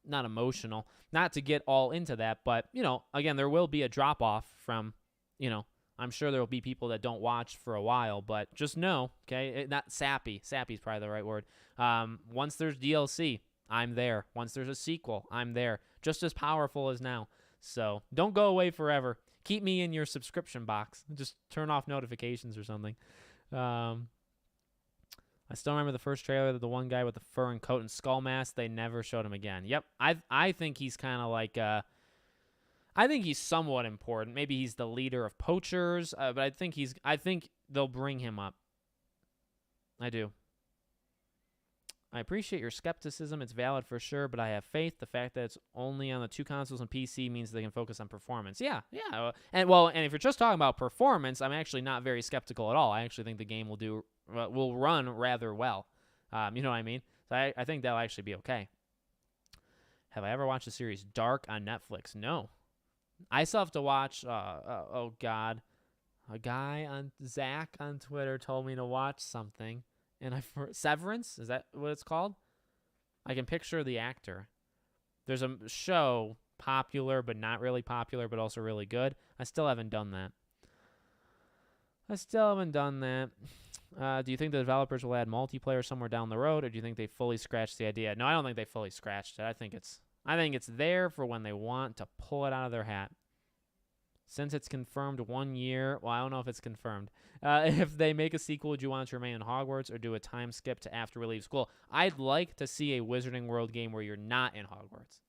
Not emotional. Not to get all into that, but, you know, again, there will be a drop-off from, you know, I'm sure there will be people that don't watch for a while, but just know, okay, not sappy. Sappy is probably the right word. Once there's DLC, I'm there. Once there's a sequel, I'm there. Just as powerful as now. So don't go away forever. Keep me in your subscription box. Just turn off notifications or something. I still remember the first trailer, the one guy with the fur and coat and skull mask. They never showed him again. Yep, I think he's kind of like, I think he's somewhat important. Maybe he's the leader of poachers, but I think they'll bring him up. I do. I appreciate your skepticism. It's valid for sure, but I have faith. The fact that it's only on the 2 consoles and PC means they can focus on performance. Yeah. And if you're just talking about performance, I'm actually not very skeptical at all. I actually think the game will run rather well. You know what I mean? So I think that'll actually be okay. Have I ever watched the series Dark on Netflix? No. I still have to watch, oh God, a guy on Zach on Twitter told me to watch something. And Severance, is that what it's called? I can picture the actor. There's a show, popular but not really popular, but also really good. I still haven't done that. Do you think the developers will add multiplayer somewhere down the road, or do you think they fully scratched the idea? No, I don't think they fully scratched it. I think it's there for when they want to pull it out of their hat. Since it's confirmed 1 year, well, I don't know if it's confirmed. If they make a sequel, would you want it to remain in Hogwarts or do a time skip to after we leave school? I'd like to see a Wizarding World game where you're not in Hogwarts.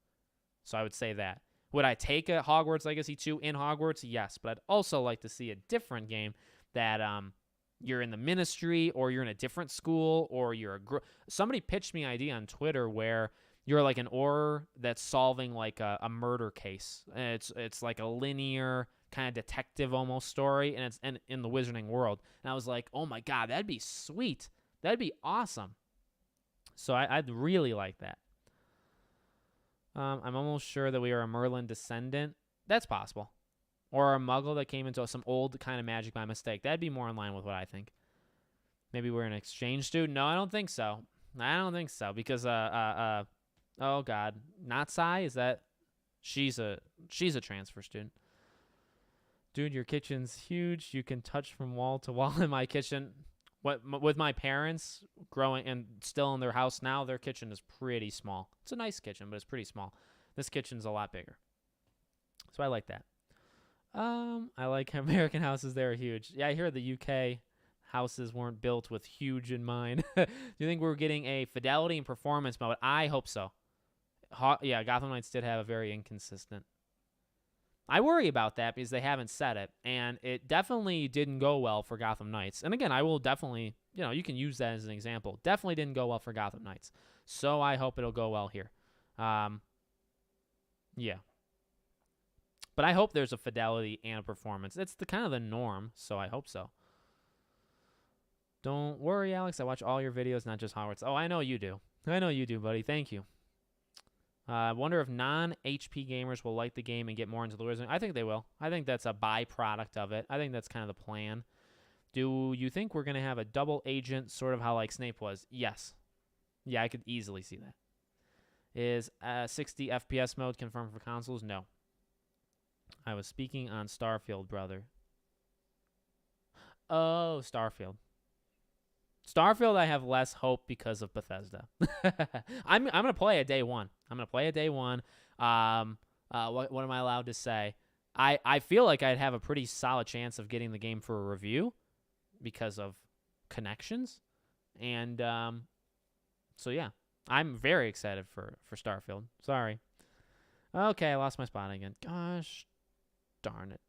So I would say that. Would I take a Hogwarts Legacy 2 in Hogwarts? Yes, but I'd also like to see a different game that you're in the Ministry or you're in a different school or you're somebody pitched me an idea on Twitter where you're like an Auror that's solving like a murder case. And it's like a linear kind of detective almost story, and it's in the Wizarding world. And I was like, oh my God, that'd be sweet. That'd be awesome. So I'd really like that. I'm almost sure that we are a Merlin descendant. That's possible. Or a Muggle that came into some old kind of magic by mistake. That'd be more in line with what I think. Maybe we're an exchange student. No, I don't think so. Because oh God, Natsai, is that? She's a transfer student. Dude, your kitchen's huge. You can touch from wall to wall in my kitchen. With my parents growing and still in their house now, their kitchen is pretty small. It's a nice kitchen, but it's pretty small. This kitchen's a lot bigger. So I like that. I like American houses. They're huge. Yeah, I hear the UK houses weren't built with huge in mind. Do you think we're getting a fidelity and performance mode? I hope so. Yeah, Gotham Knights did have a very inconsistent. I worry about that because they haven't said it, and it definitely didn't go well for Gotham Knights. And again, I will definitely, you can use that as an example. Definitely didn't go well for Gotham Knights. So I hope it'll go well here. Yeah. But I hope there's a fidelity and a performance. It's the kind of the norm, so I hope so. Don't worry, Alex. I watch all your videos, not just Hogwarts. Oh, I know you do. Buddy. Thank you. I wonder if non-HP gamers will like the game and get more into the Wizarding. I think they will. I think that's a byproduct of it. I think that's kind of the plan. Do you think we're going to have a double agent, sort of how like Snape was? Yes. Yeah, I could easily see that. Is 60 FPS mode confirmed for consoles? No. I was speaking on Starfield, brother. Oh, Starfield. Starfield, I have less hope because of Bethesda. I'm gonna play it day one. What am I allowed to say? I feel like I'd have a pretty solid chance of getting the game for a review because of connections. And so, yeah, I'm very excited for Starfield. Sorry. Okay, I lost my spot again. Gosh darn it.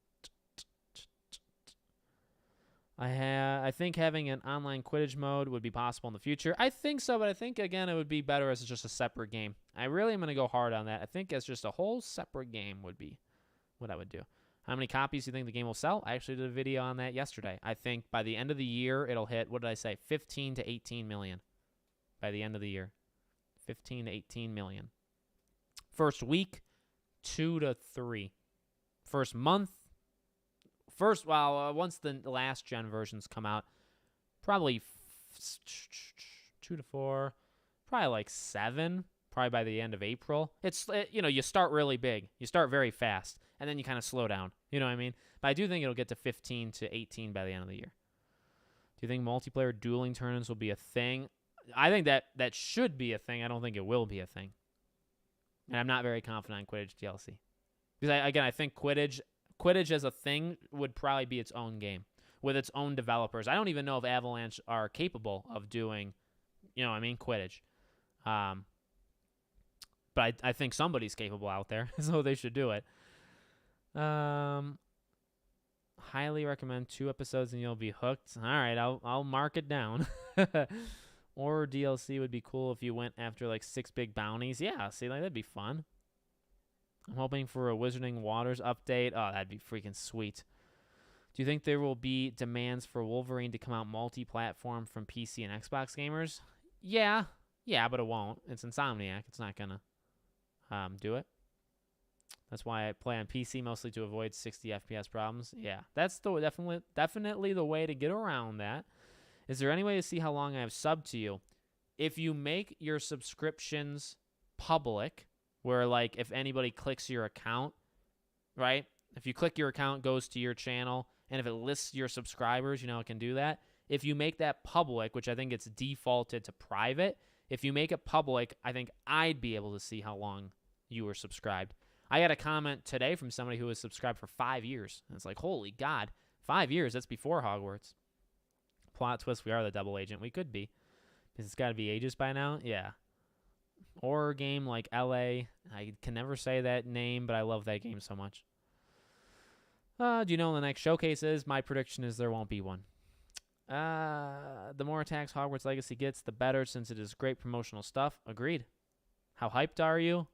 I think having an online Quidditch mode would be possible in the future. I think so, but I think, again, it would be better as just a separate game. I really am going to go hard on that. I think as just a whole separate game would be what I would do. How many copies do you think the game will sell? I actually did a video on that yesterday. I think by the end of the year, it'll hit, what did I say, 15 to 18 million by the end of the year. 15 to 18 million. First week, 2 to 3. First month, once the last gen versions come out, probably 2 to 4, probably like 7, probably by the end of April. You start really big. You start very fast, and then you kind of slow down. You know what I mean? But I do think it'll get to 15 to 18 by the end of the year. Do you think multiplayer dueling tournaments will be a thing? I think that should be a thing. I don't think it will be a thing. And I'm not very confident on Quidditch DLC. Because, I think Quidditch as a thing would probably be its own game with its own developers. I don't even know if Avalanche are capable of doing, Quidditch. But I think somebody's capable out there, so they should do it. Highly recommend 2 episodes and you'll be hooked. All right, I'll mark it down. Or DLC would be cool if you went after like 6 big bounties. Yeah, see, that'd be fun. I'm hoping for a Wizarding Waters update. Oh, that'd be freaking sweet. Do you think there will be demands for Wolverine to come out multi-platform from PC and Xbox gamers? Yeah, but it won't. It's Insomniac. It's not going to do it. That's why I play on PC mostly to avoid 60 FPS problems. Yeah, that's definitely the way to get around that. Is there any way to see how long I have subbed to you? If you make your subscriptions public, where like if anybody clicks your account, right? If you click your account, goes to your channel, and if it lists your subscribers, it can do that. If you make that public, which I think it's defaulted to private, if you make it public, I think I'd be able to see how long you were subscribed. I got a comment today from somebody who was subscribed for 5 years. And it's like, holy God, 5 years, that's before Hogwarts. Plot twist, we are the double agent. We could be. Because it's got to be ages by now. Yeah. Horror game like LA. I can never say that name, but I love that game so much. Do you know when the next showcase is? My prediction is there won't be one. The more attacks Hogwarts Legacy gets, the better, since it is great promotional stuff. Agreed. How hyped are you?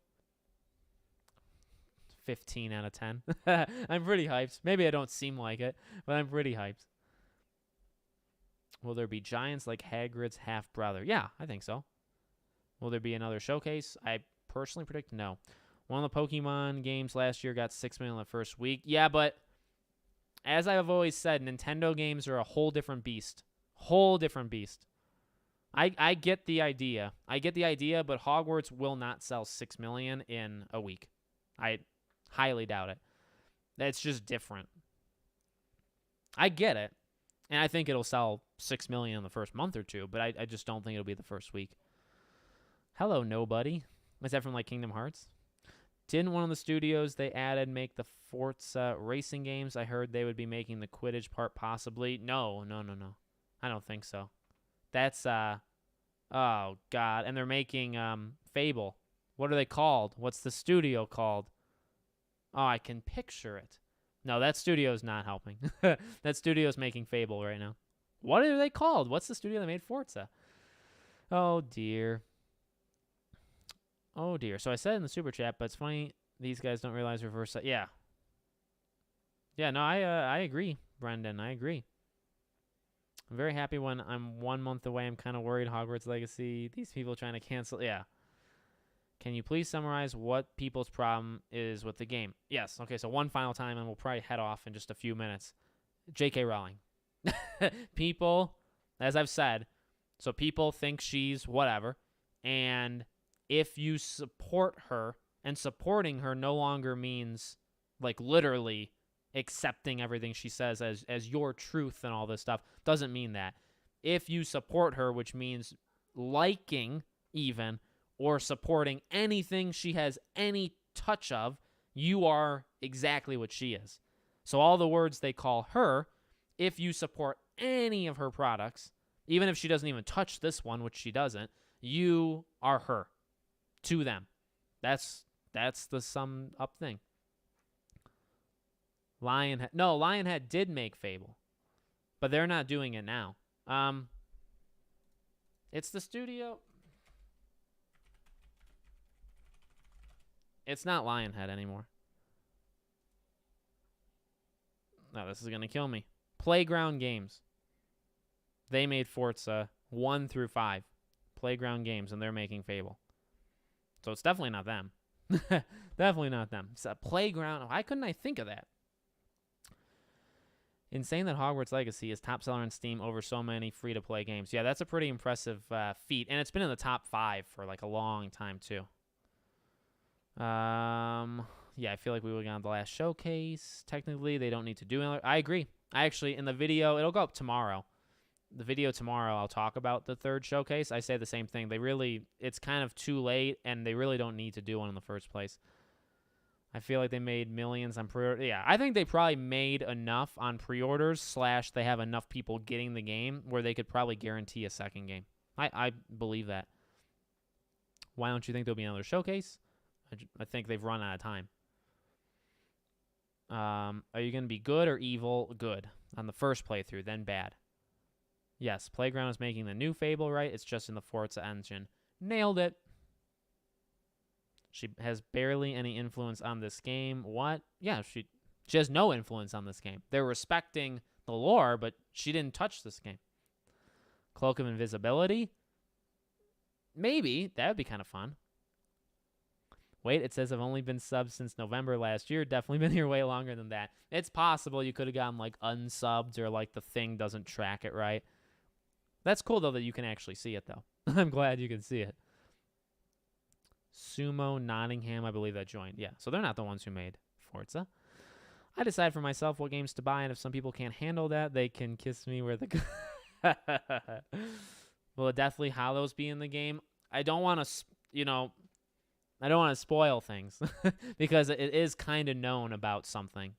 15 out of 10. I'm pretty hyped. Maybe I don't seem like it, but I'm pretty hyped. Will there be giants like Hagrid's half-brother? Yeah, I think so. Will there be another showcase? I personally predict no. One of the Pokemon games last year got 6 million in the first week. Yeah, but as I've always said, Nintendo games are a whole different beast. Whole different beast. I get the idea. But Hogwarts will not sell 6 million in a week. I highly doubt it. That's just different. I get it. And I think it'll sell 6 million in the first month or two, but I just don't think it'll be the first week. Hello, nobody. Is that from like Kingdom Hearts? Didn't one of the studios they added make the Forza racing games? I heard they would be making the Quidditch part possibly. No. I don't think so. That's, oh, God. And they're making Fable. What are they called? What's the studio called? Oh, I can picture it. No, that studio's not helping. That studio's making Fable right now. What are they called? What's the studio that made Forza? Oh, dear. Oh, dear. So I said in the super chat, but it's funny these guys don't realize reverse. Yeah. Yeah, no, I agree, Brendan. I agree. I'm very happy when I'm 1 month away. I'm kind of worried Hogwarts Legacy, these people trying to cancel. Yeah. Can you please summarize what people's problem is with the game? Yes. Okay, so one final time, and we'll probably head off in just a few minutes. J.K. Rowling. People, as I've said, so people think she's whatever, and if you support her, and supporting her no longer means, like, literally accepting everything she says as your truth and all this stuff, doesn't mean that. If you support her, which means liking even, or supporting anything she has any touch of, you are exactly what she is. So all the words they call her, if you support any of her products, Even if she doesn't even touch this one, which she doesn't, you are her to them. That's the sum up thing. Lionhead did make Fable, but they're not doing it now. It's the studio. It's not Lionhead anymore. No, this is going to kill me. Playground Games. They made Forza 1 through 5. Playground Games, and they're making Fable. So it's definitely not them. Definitely not them. It's a Playground. Why couldn't I think of that? Insane that Hogwarts Legacy is top seller on Steam over so many free-to-play games. Yeah, that's a pretty impressive feat, and it's been in the top 5 for like a long time too. Yeah, I feel like we would have gone to the last showcase. Technically, they don't need to do it. I agree. I actually, in the video, it'll go up tomorrow. The video tomorrow, I'll talk about the third showcase. I say the same thing. It's kind of too late, and they really don't need to do one in the first place. I feel like they made millions on pre-order. Yeah, I think they probably made enough on pre-orders / they have enough people getting the game where they could probably guarantee a second game. I believe that. Why don't you think there'll be another showcase? I think they've run out of time. Are you going to be good or evil? Good on the first playthrough, then bad. Yes, Playground is making the new Fable, right? It's just in the Forza engine. Nailed it. She has barely any influence on this game. What? Yeah, she has no influence on this game. They're respecting the lore, but she didn't touch this game. Cloak of Invisibility? Maybe. That would be kind of fun. Wait, it says I've only been subbed since November last year. Definitely been here way longer than that. It's possible you could have gotten like unsubbed or like the thing doesn't track it right. That's cool though that you can actually see it though. I'm glad you can see it. Sumo Nottingham, I believe that joined. Yeah, so they're not the ones who made Forza. I decide for myself what games to buy, and if some people can't handle that, they can kiss me where the... Will it Deathly Hallows be in the game? I don't want to, I don't want to spoil things because it is kind of known about something.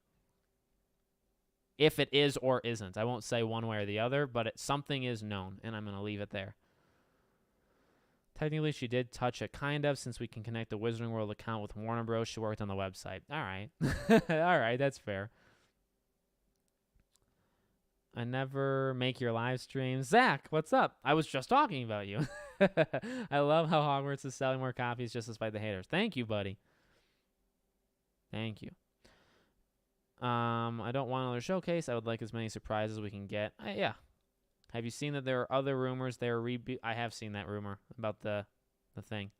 If it is or isn't. I won't say one way or the other, but something is known, and I'm going to leave it there. Technically, she did touch it, kind of, since we can connect the Wizarding World account with Warner Bros. She worked on the website. All right. All right, that's fair. I never make your live streams. Zach, what's up? I was just talking about you. I love how Hogwarts is selling more copies just despite the haters. Thank you, buddy. Thank you. I don't want another showcase. I would like as many surprises as we can get. Yeah. Have you seen that there are other rumors? I have seen that rumor about the thing.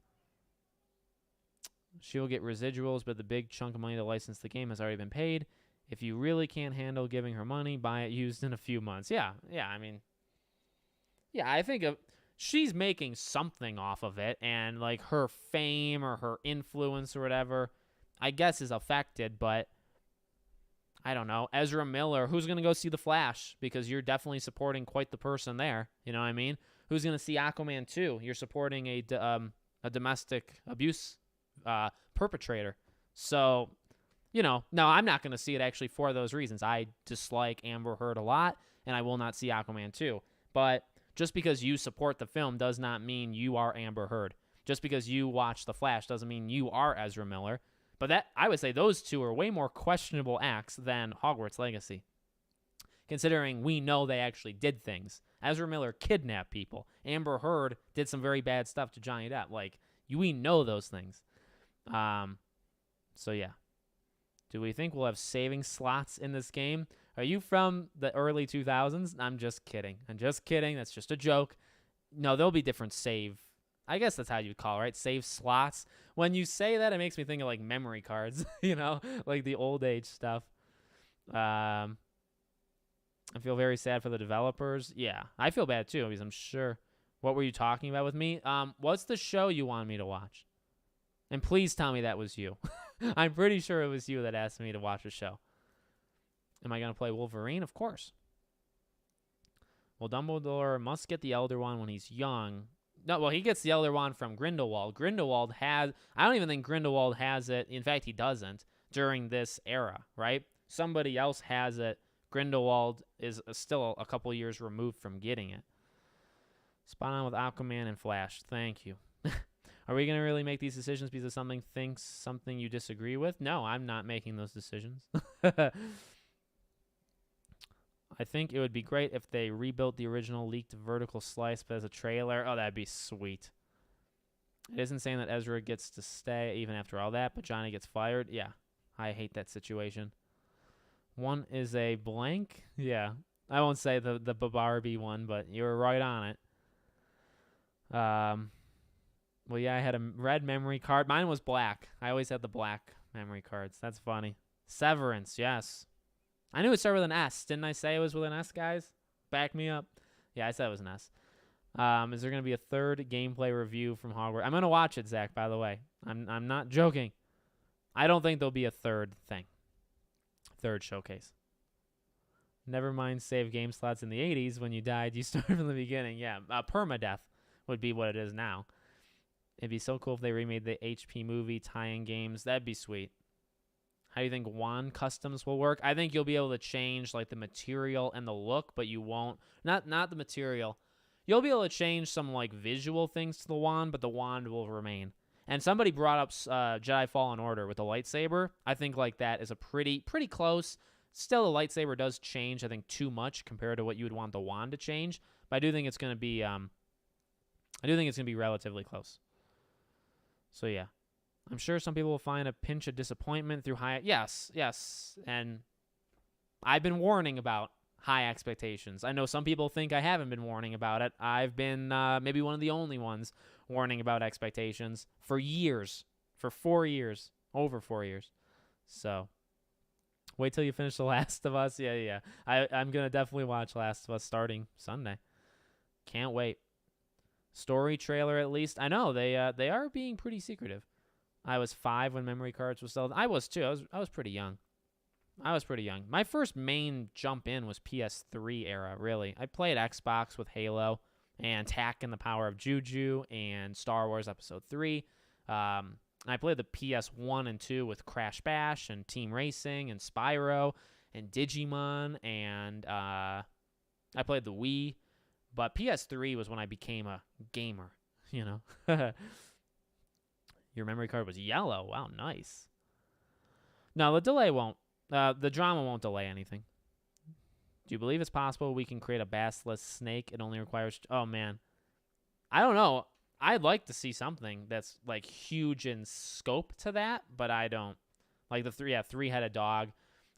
She will get residuals, but the big chunk of money to license the game has already been paid. If you really can't handle giving her money, buy it used in a few months. Yeah, I mean, yeah, I think she's making something off of it, and like her fame or her influence or whatever, I guess is affected, but I don't know. Ezra Miller, who's going to go see The Flash? Because you're definitely supporting quite the person there. You know what I mean? Who's going to see Aquaman 2? You're supporting a domestic abuse perpetrator. So, no, I'm not going to see it actually for those reasons. I dislike Amber Heard a lot, and I will not see Aquaman 2. But just because you support the film does not mean you are Amber Heard. Just because you watch The Flash doesn't mean you are Ezra Miller. But I would say those two are way more questionable acts than Hogwarts Legacy, considering we know they actually did things. Ezra Miller kidnapped people. Amber Heard did some very bad stuff to Johnny Depp. Like, we know those things. So, yeah. Do we think we'll have saving slots in this game? Are you from the early 2000s? I'm just kidding. That's just a joke. No, there'll be different save. I guess that's how you'd call it, right? Save slots. When you say that, it makes me think of like memory cards, like the old age stuff. I feel very sad for the developers. Yeah, I feel bad too because I'm sure. What were you talking about with me? What's the show you wanted me to watch? And please tell me that was you. I'm pretty sure it was you that asked me to watch a show. Am I going to play Wolverine? Of course. Well, Dumbledore must get the Elder Wand when he's young. No, well, he gets the Elder Wand from Grindelwald. I don't even think Grindelwald has it. In fact, he doesn't during this era, right? Somebody else has it. Grindelwald is still a couple years removed from getting it. Spot on with Aquaman and Flash. Thank you. Are we going to really make these decisions because of something you disagree with? No, I'm not making those decisions. I think it would be great if they rebuilt the original leaked vertical slice, but as a trailer, oh, that'd be sweet. It isn't saying that Ezra gets to stay even after all that, but Johnny gets fired. Yeah, I hate that situation. One is a blank. Yeah, I won't say the Barbie one, but you were right on it. Well, yeah, I had a red memory card. Mine was black. I always had the black memory cards. That's funny. Severance, yes. I knew it started with an S. Didn't I say it was with an S, guys? Back me up. Yeah, I said it was an S. Is there going to be a third gameplay review from Hogwarts? I'm going to watch it, Zach, by the way. I'm not joking. I don't think there'll be a third thing. Third showcase. Never mind save game slots in the 80s. When you died, you started from the beginning. Yeah, permadeath would be what it is now. It'd be so cool if they remade the HP movie tie-in games. That'd be sweet. How do you think wand customs will work? I think you'll be able to change like the material and the look, but you won't. Not the material. You'll be able to change some like visual things to the wand, but the wand will remain. And somebody brought up Jedi Fallen Order with the lightsaber. I think like that is a pretty close. Still, the lightsaber does change. I think too much compared to what you would want the wand to change. But I do think it's going to be. I do think it's going to be relatively close. So yeah, I'm sure some people will find a pinch of disappointment through high. Yes, and I've been warning about high expectations. I know some people think I haven't been warning about it. I've been maybe one of the only ones warning about expectations for years, for 4 years, over 4 years. So wait till you finish The Last of Us. Yeah. I'm gonna definitely watch Last of Us starting Sunday. Can't wait. Story trailer at least. I know they are being pretty secretive. I was 5 when memory cards were sold. I was too. I was pretty young. My first main jump in was PS3 era, really. I played Xbox with Halo and Tack and the Power of Juju and Star Wars Episode 3. I played the PS1 and 2 with Crash Bash and Team Racing and Spyro and Digimon, and I played the Wii. But PS3 was when I became a gamer, you know. Your memory card was yellow. Wow, nice. No, the delay won't. The drama won't delay anything. Do you believe it's possible we can create a bassless snake? It only requires... Oh, man. I don't know. I'd like to see something that's, like, huge in scope to that, but I don't. Like the three-headed dog.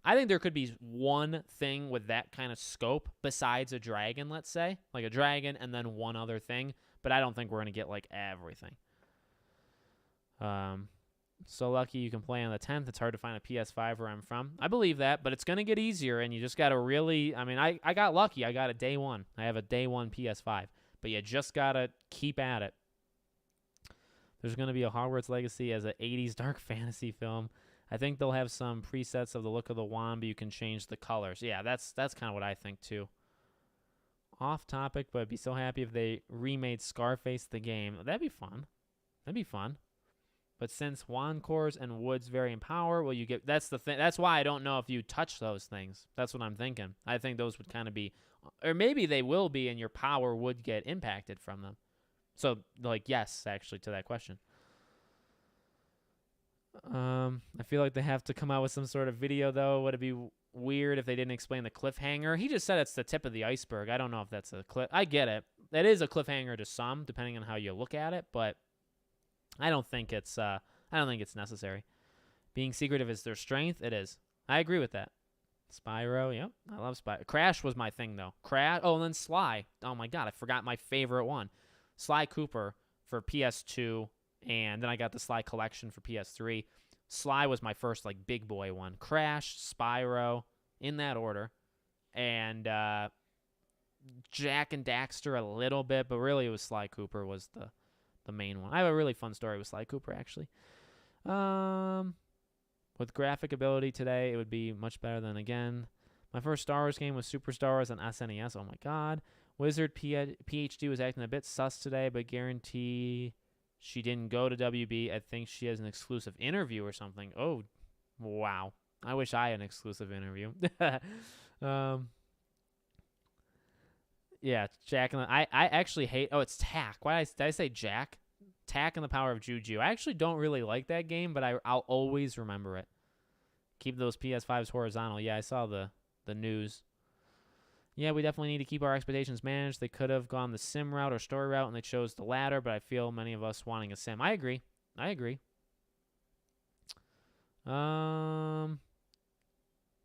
I think there could be one thing with that kind of scope besides a dragon, let's say. Like a dragon and then one other thing. But I don't think we're going to get, like, everything. So lucky you can play on the 10th. It's hard to find a PS5 where I'm from. I believe that, but it's going to get easier, and you just got to really... I mean, I got lucky. I got a day one. I have a day one PS5. But you just got to keep at it. There's going to be a Hogwarts Legacy as an 80s dark fantasy film. I think they'll have some presets of the look of the wand, but you can change the colors. Yeah, that's kind of what I think, too. Off topic, but I'd be so happy if they remade Scarface the game. That'd be fun. But since wand cores and woods vary in power, well, you get... That's the thing. That's why I don't know if you touch those things. That's what I'm thinking. I think those would kind of be... Or maybe they will be, and your power would get impacted from them. So, like, yes, actually, to that question. I feel like they have to come out with some sort of video, though. Would it be weird if they didn't explain the cliffhanger? He just said it's the tip of the iceberg. I don't know if that's a cliff. I get it. That is a cliffhanger to some, depending on how you look at it, but I don't think it's necessary. Being secretive is their strength. It is. I agree with that. Spyro, yep. I love Spyro. Crash was my thing, though. Crash. Oh, and then Sly. Oh, my God. I forgot my favorite one. Sly Cooper for PS2, and then I got the Sly collection for PS3. Sly was my first, like, big boy one. Crash, Spyro, in that order. And Jack and Daxter a little bit, but really it was Sly Cooper was the main one. I have a really fun story with Sly Cooper, actually. With graphic ability today, it would be much better than, again. My first Star Wars game was Super Star Wars on SNES. Oh, my God. Wizard PhD was acting a bit sus today, but guarantee she didn't go to WB. I think she has an exclusive interview or something. Oh, wow. I wish I had an exclusive interview. Yeah, Jack and I actually hate. Oh, it's Tack. Did I say Jack? Tack and the Power of Juju. I actually don't really like that game, but I'll always remember it. Keep those PS5s horizontal. Yeah, I saw the news. Yeah, we definitely need to keep our expectations managed. They could have gone the sim route or story route, and they chose the latter, but I feel many of us wanting a sim. I agree.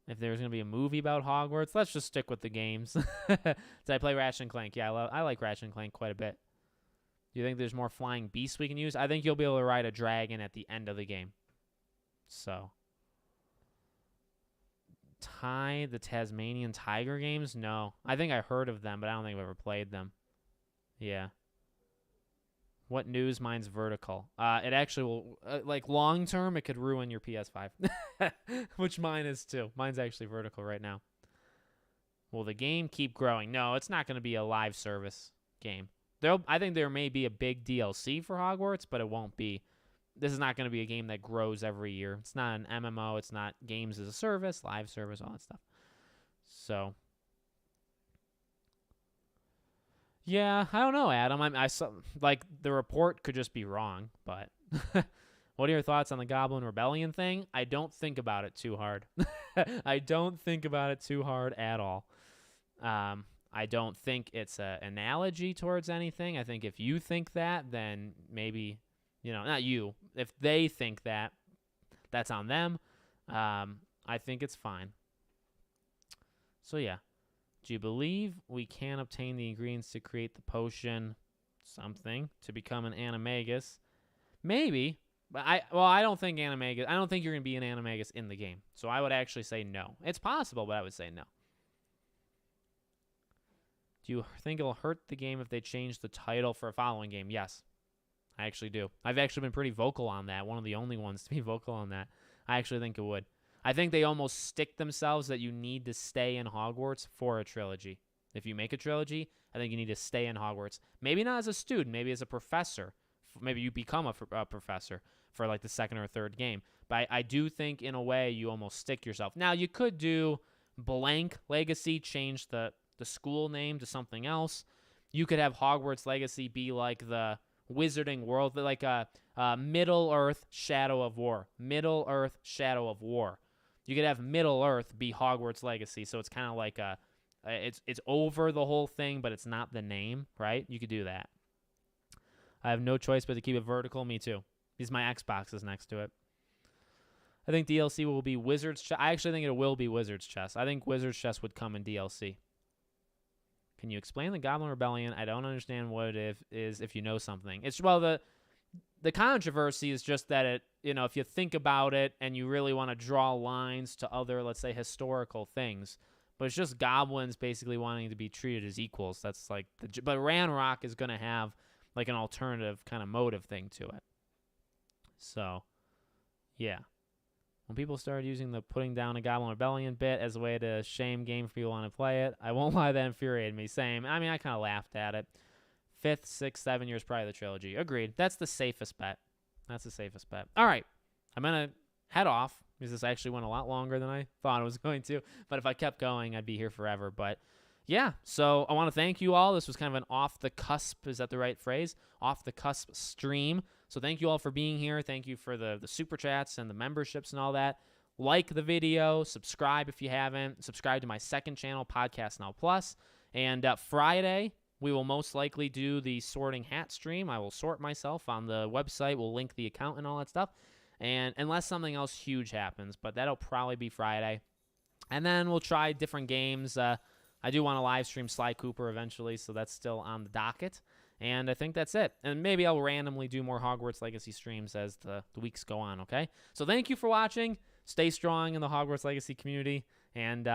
If there's going to be a movie about Hogwarts, let's just stick with the games. Did I play Ratchet and Clank? Yeah, I like Ratchet and Clank quite a bit. Do you think there's more flying beasts we can use? I think you'll be able to ride a dragon at the end of the game. So, the Tasmanian Tiger games? No. I think I heard of them, but I don't think I've ever played them. Yeah. What news? Mine's vertical. It actually will, like long term, it could ruin your PS5, which mine is too. Mine's actually vertical right now. Will the game keep growing? No, it's not going to be a live service game. I think there may be a big DLC for Hogwarts, but it won't be. This is not going to be a game that grows every year. It's not an MMO. It's not games as a service, live service, all that stuff. So. Yeah, I don't know, Adam. I saw, like, the report could just be wrong, but what are your thoughts on the Goblin Rebellion thing? I don't think about it too hard. I don't think about it too hard at all. I don't think it's an analogy towards anything. I think if you think that, then maybe, not you. If they think that, that's on them. I think it's fine. So, yeah. Do you believe we can obtain the ingredients to create the potion something to become an animagus? Maybe, but I don't think animagus. I don't think you're going to be an animagus in the game. So I would actually say no. It's possible, but I would say no. Do you think it'll hurt the game if they change the title for a following game? Yes, I actually do. I've actually been pretty vocal on that. One of the only ones to be vocal on that. I actually think it would. I think they almost stick themselves that you need to stay in Hogwarts for a trilogy. If you make a trilogy, I think you need to stay in Hogwarts. Maybe not as a student, maybe as a professor. Maybe you become a professor for like the second or third game. But I do think in a way you almost stick yourself. Now, you could do blank Legacy, change the school name to something else. You could have Hogwarts Legacy be like the Wizarding World, like a Middle Earth Shadow of War. Middle Earth Shadow of War. You could have Middle Earth be Hogwarts Legacy, so it's kind of like it's over the whole thing, but it's not the name, right? You could do that. I have no choice but to keep it vertical. Me too. Because my Xbox is next to it. I think DLC will be Wizard's Chess. I actually think it will be Wizard's Chess. I think Wizard's Chess would come in DLC. Can you explain the Goblin Rebellion? I don't understand what it is if you know something. The controversy is just that it, if you think about it and you really want to draw lines to other, let's say, historical things, but it's just goblins basically wanting to be treated as equals. That's like, but Ranrock is going to have like an alternative kind of motive thing to it. So, yeah. When people started using the putting down a Goblin Rebellion bit as a way to shame game for people who want to play it, I won't lie, that infuriated me. Same. I mean, I kind of laughed at it. 5th, 6th, 7 years, probably the trilogy. Agreed. That's the safest bet. All right. I'm going to head off because this actually went a lot longer than I thought it was going to. But if I kept going, I'd be here forever. But yeah, so I want to thank you all. This was kind of an off-the-cusp, is that the right phrase? Off-the-cusp stream. So thank you all for being here. Thank you for the super chats and the memberships and all that. Like the video. Subscribe if you haven't. Subscribe to my second channel, Podcast Now Plus. And Friday, we will most likely do the sorting hat stream. I will sort myself on the website. We'll link the account and all that stuff. And unless something else huge happens, but that'll probably be Friday. And then we'll try different games. I do want to live stream Sly Cooper eventually, so that's still on the docket. And I think that's it. And maybe I'll randomly do more Hogwarts Legacy streams as the weeks go on, okay? So thank you for watching. Stay strong in the Hogwarts Legacy community. And